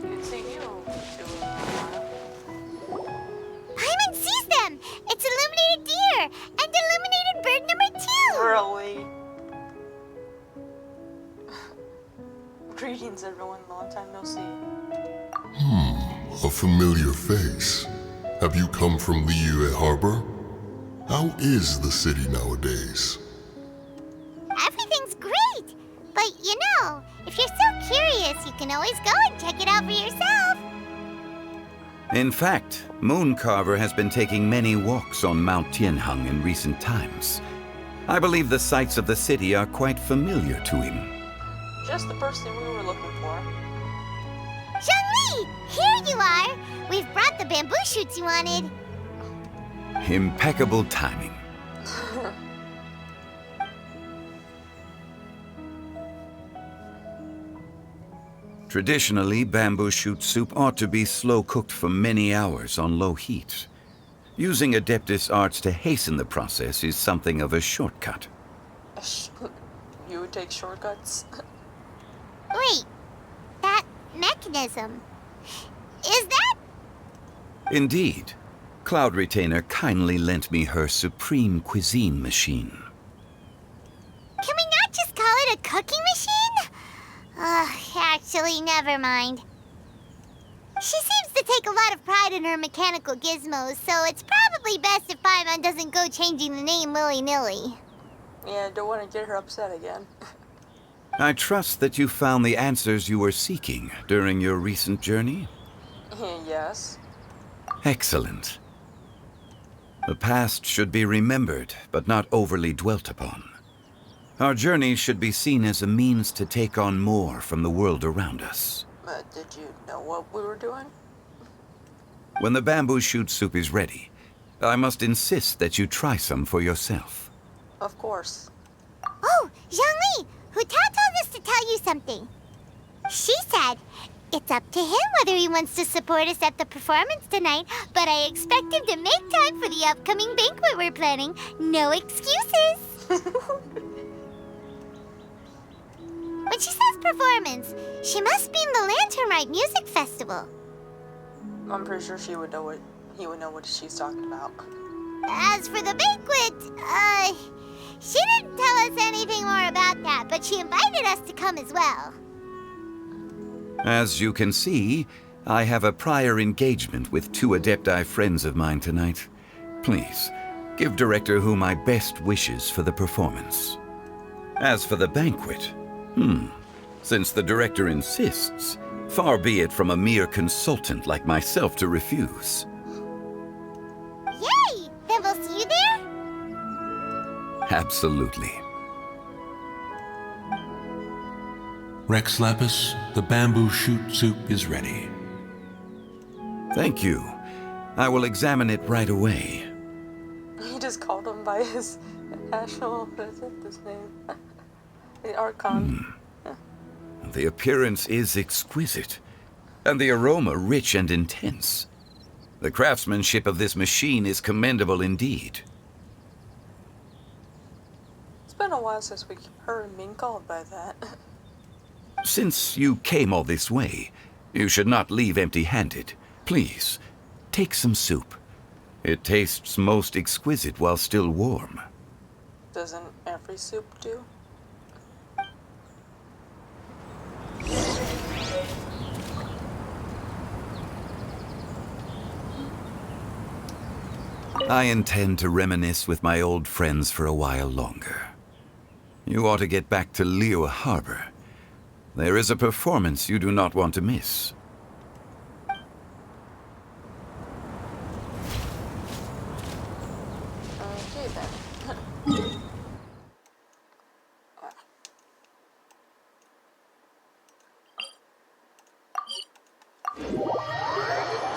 Good seeing you too, Lana. Paimon sees them! It's illuminated deer! And illuminated bird number 2! Really? Greetings, everyone. Long time no see. A familiar face. Have you come from Liyue Harbor? How is the city nowadays? Everything's great! But you know, if you're so curious, you can always go and check it out for yourself. In fact, Mooncarver has been taking many walks on Mount Tianheng in recent times. I believe the sights of the city are quite familiar to him. Just the person we were looking for. Zhongli! Here you are! We've brought the bamboo shoots you wanted. Impeccable timing. Traditionally, bamboo shoot soup ought to be slow-cooked for many hours on low heat. Using Adeptus arts to hasten the process is something of a shortcut. You would take shortcuts? Wait, that mechanism. Is that? Indeed. Cloud Retainer kindly lent me her supreme cuisine machine. Can we not just call it a cooking machine? Actually, never mind. She seems to take a lot of pride in her mechanical gizmos, so it's probably best if Paimon doesn't go changing the name willy-nilly. Yeah, don't want to get her upset again. I trust that you found the answers you were seeking during your recent journey? Yes. Excellent. The past should be remembered, but not overly dwelt upon. Our journey should be seen as a means to take on more from the world around us. Did you know what we were doing? When the bamboo shoot soup is ready, I must insist that you try some for yourself. Of course. Oh, Zhongli! Hu Tao told us to tell you something. She said, it's up to him whether he wants to support us at the performance tonight, but I expect him to make time for the upcoming banquet we're planning. No excuses! When she says performance, she must mean the Lantern Rite Music Festival. I'm pretty sure he would know what she's talking about. As for the banquet, she didn't tell us anything more about that, but she invited us to come as well. As you can see, I have a prior engagement with 2 Adepti friends of mine tonight. Please, give Director Hu my best wishes for the performance. As for the banquet, Since the director insists, far be it from a mere consultant like myself to refuse. Yay! Then we'll see you there? Absolutely. Rex Lapis, the bamboo shoot soup is ready. Thank you. I will examine it right away. He just called him by his actual, what is it, his name? The Archon. The appearance is exquisite, and the aroma rich and intense. The craftsmanship of this machine is commendable indeed. It's been a while since we heard him being called by that. Since you came all this way, you should not leave empty-handed. Please, take some soup. It tastes most exquisite while still warm. Doesn't every soup do? I intend to reminisce with my old friends for a while longer. You ought to get back to Liyue Harbor. There is a performance you do not want to miss. Okay then.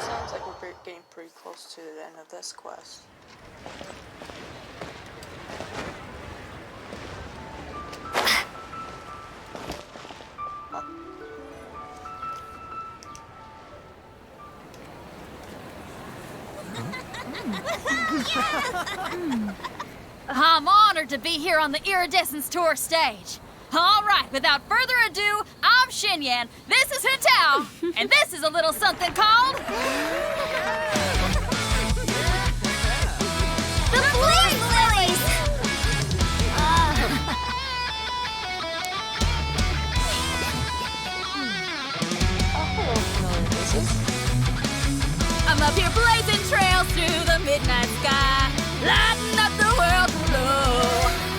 Sounds like we're getting pretty close to the end of this quest. I'm honored to be here on the Iridescence Tour stage. All right, without further ado, I'm Xinyan, this is Hutao, and this is a little something called... The Blaze Lilies! I'm up here blazing trails through the midnight sky, lighting up the world below.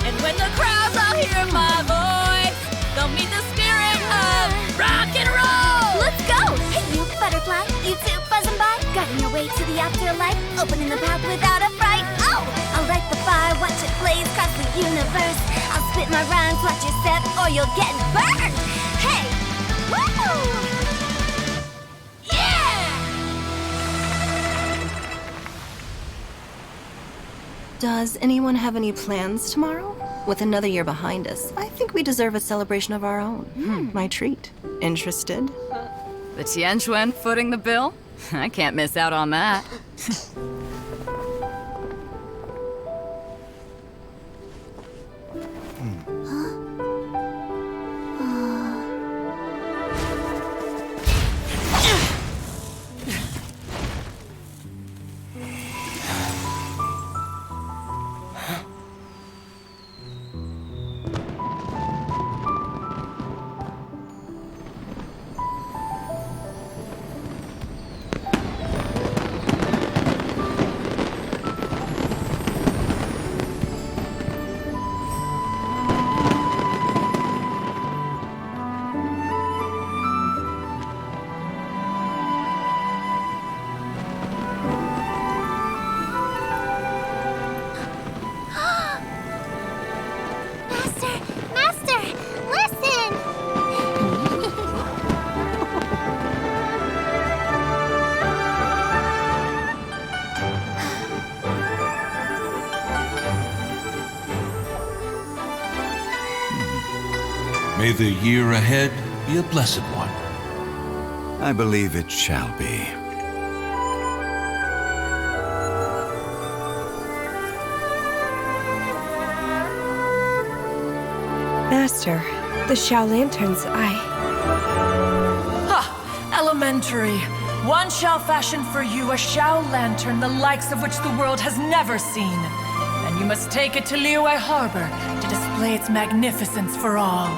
And when the crowds all hear my voice, they'll meet the spirit of rock and roll. Let's go! Hey, you butterfly, you too buzzing by, guiding your way to the afterlife, opening the path without a fright. Oh, I'll light the fire, watch it blaze across the universe. I'll spit my rhymes, watch your step, or you'll get burned. Hey, woo! Does anyone have any plans tomorrow? With another year behind us, I think we deserve a celebration of our own. My treat. Interested? The Tianquan footing the bill? I can't miss out on that. Master, listen! May the year ahead be a blessed one. I believe it shall be. Master, the Xiao Lanterns, Ha! Elementary. One shall fashion for you a Xiao lantern the likes of which the world has never seen. And you must take it to Liyue Harbor to display its magnificence for all.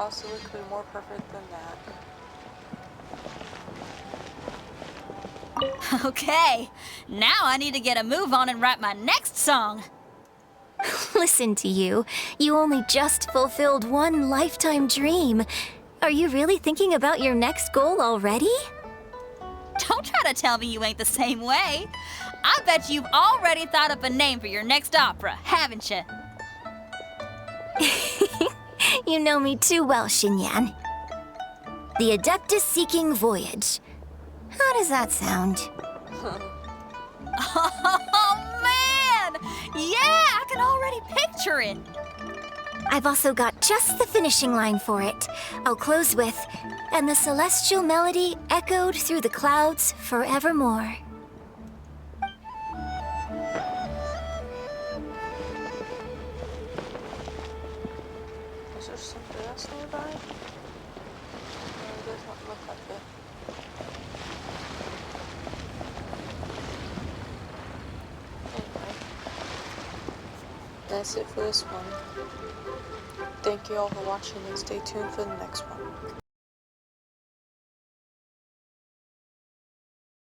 possibly could be more perfect than that. Okay, now I need to get a move on and write my next song. Listen to you. You only just fulfilled one lifetime dream. Are you really thinking about your next goal already? Don't try to tell me you ain't the same way. I bet you've already thought up a name for your next opera, haven't you? You know me too well, Xinyan. The Adeptus Seeking Voyage. How does that sound? Oh, man! Yeah, I can already picture it. I've also got just the finishing line for it. I'll close with, "And the celestial melody echoed through the clouds forevermore." Is there something else nearby? No, it does not look like it. Anyway, that's it for this one. Thank you all for watching and stay tuned for the next one.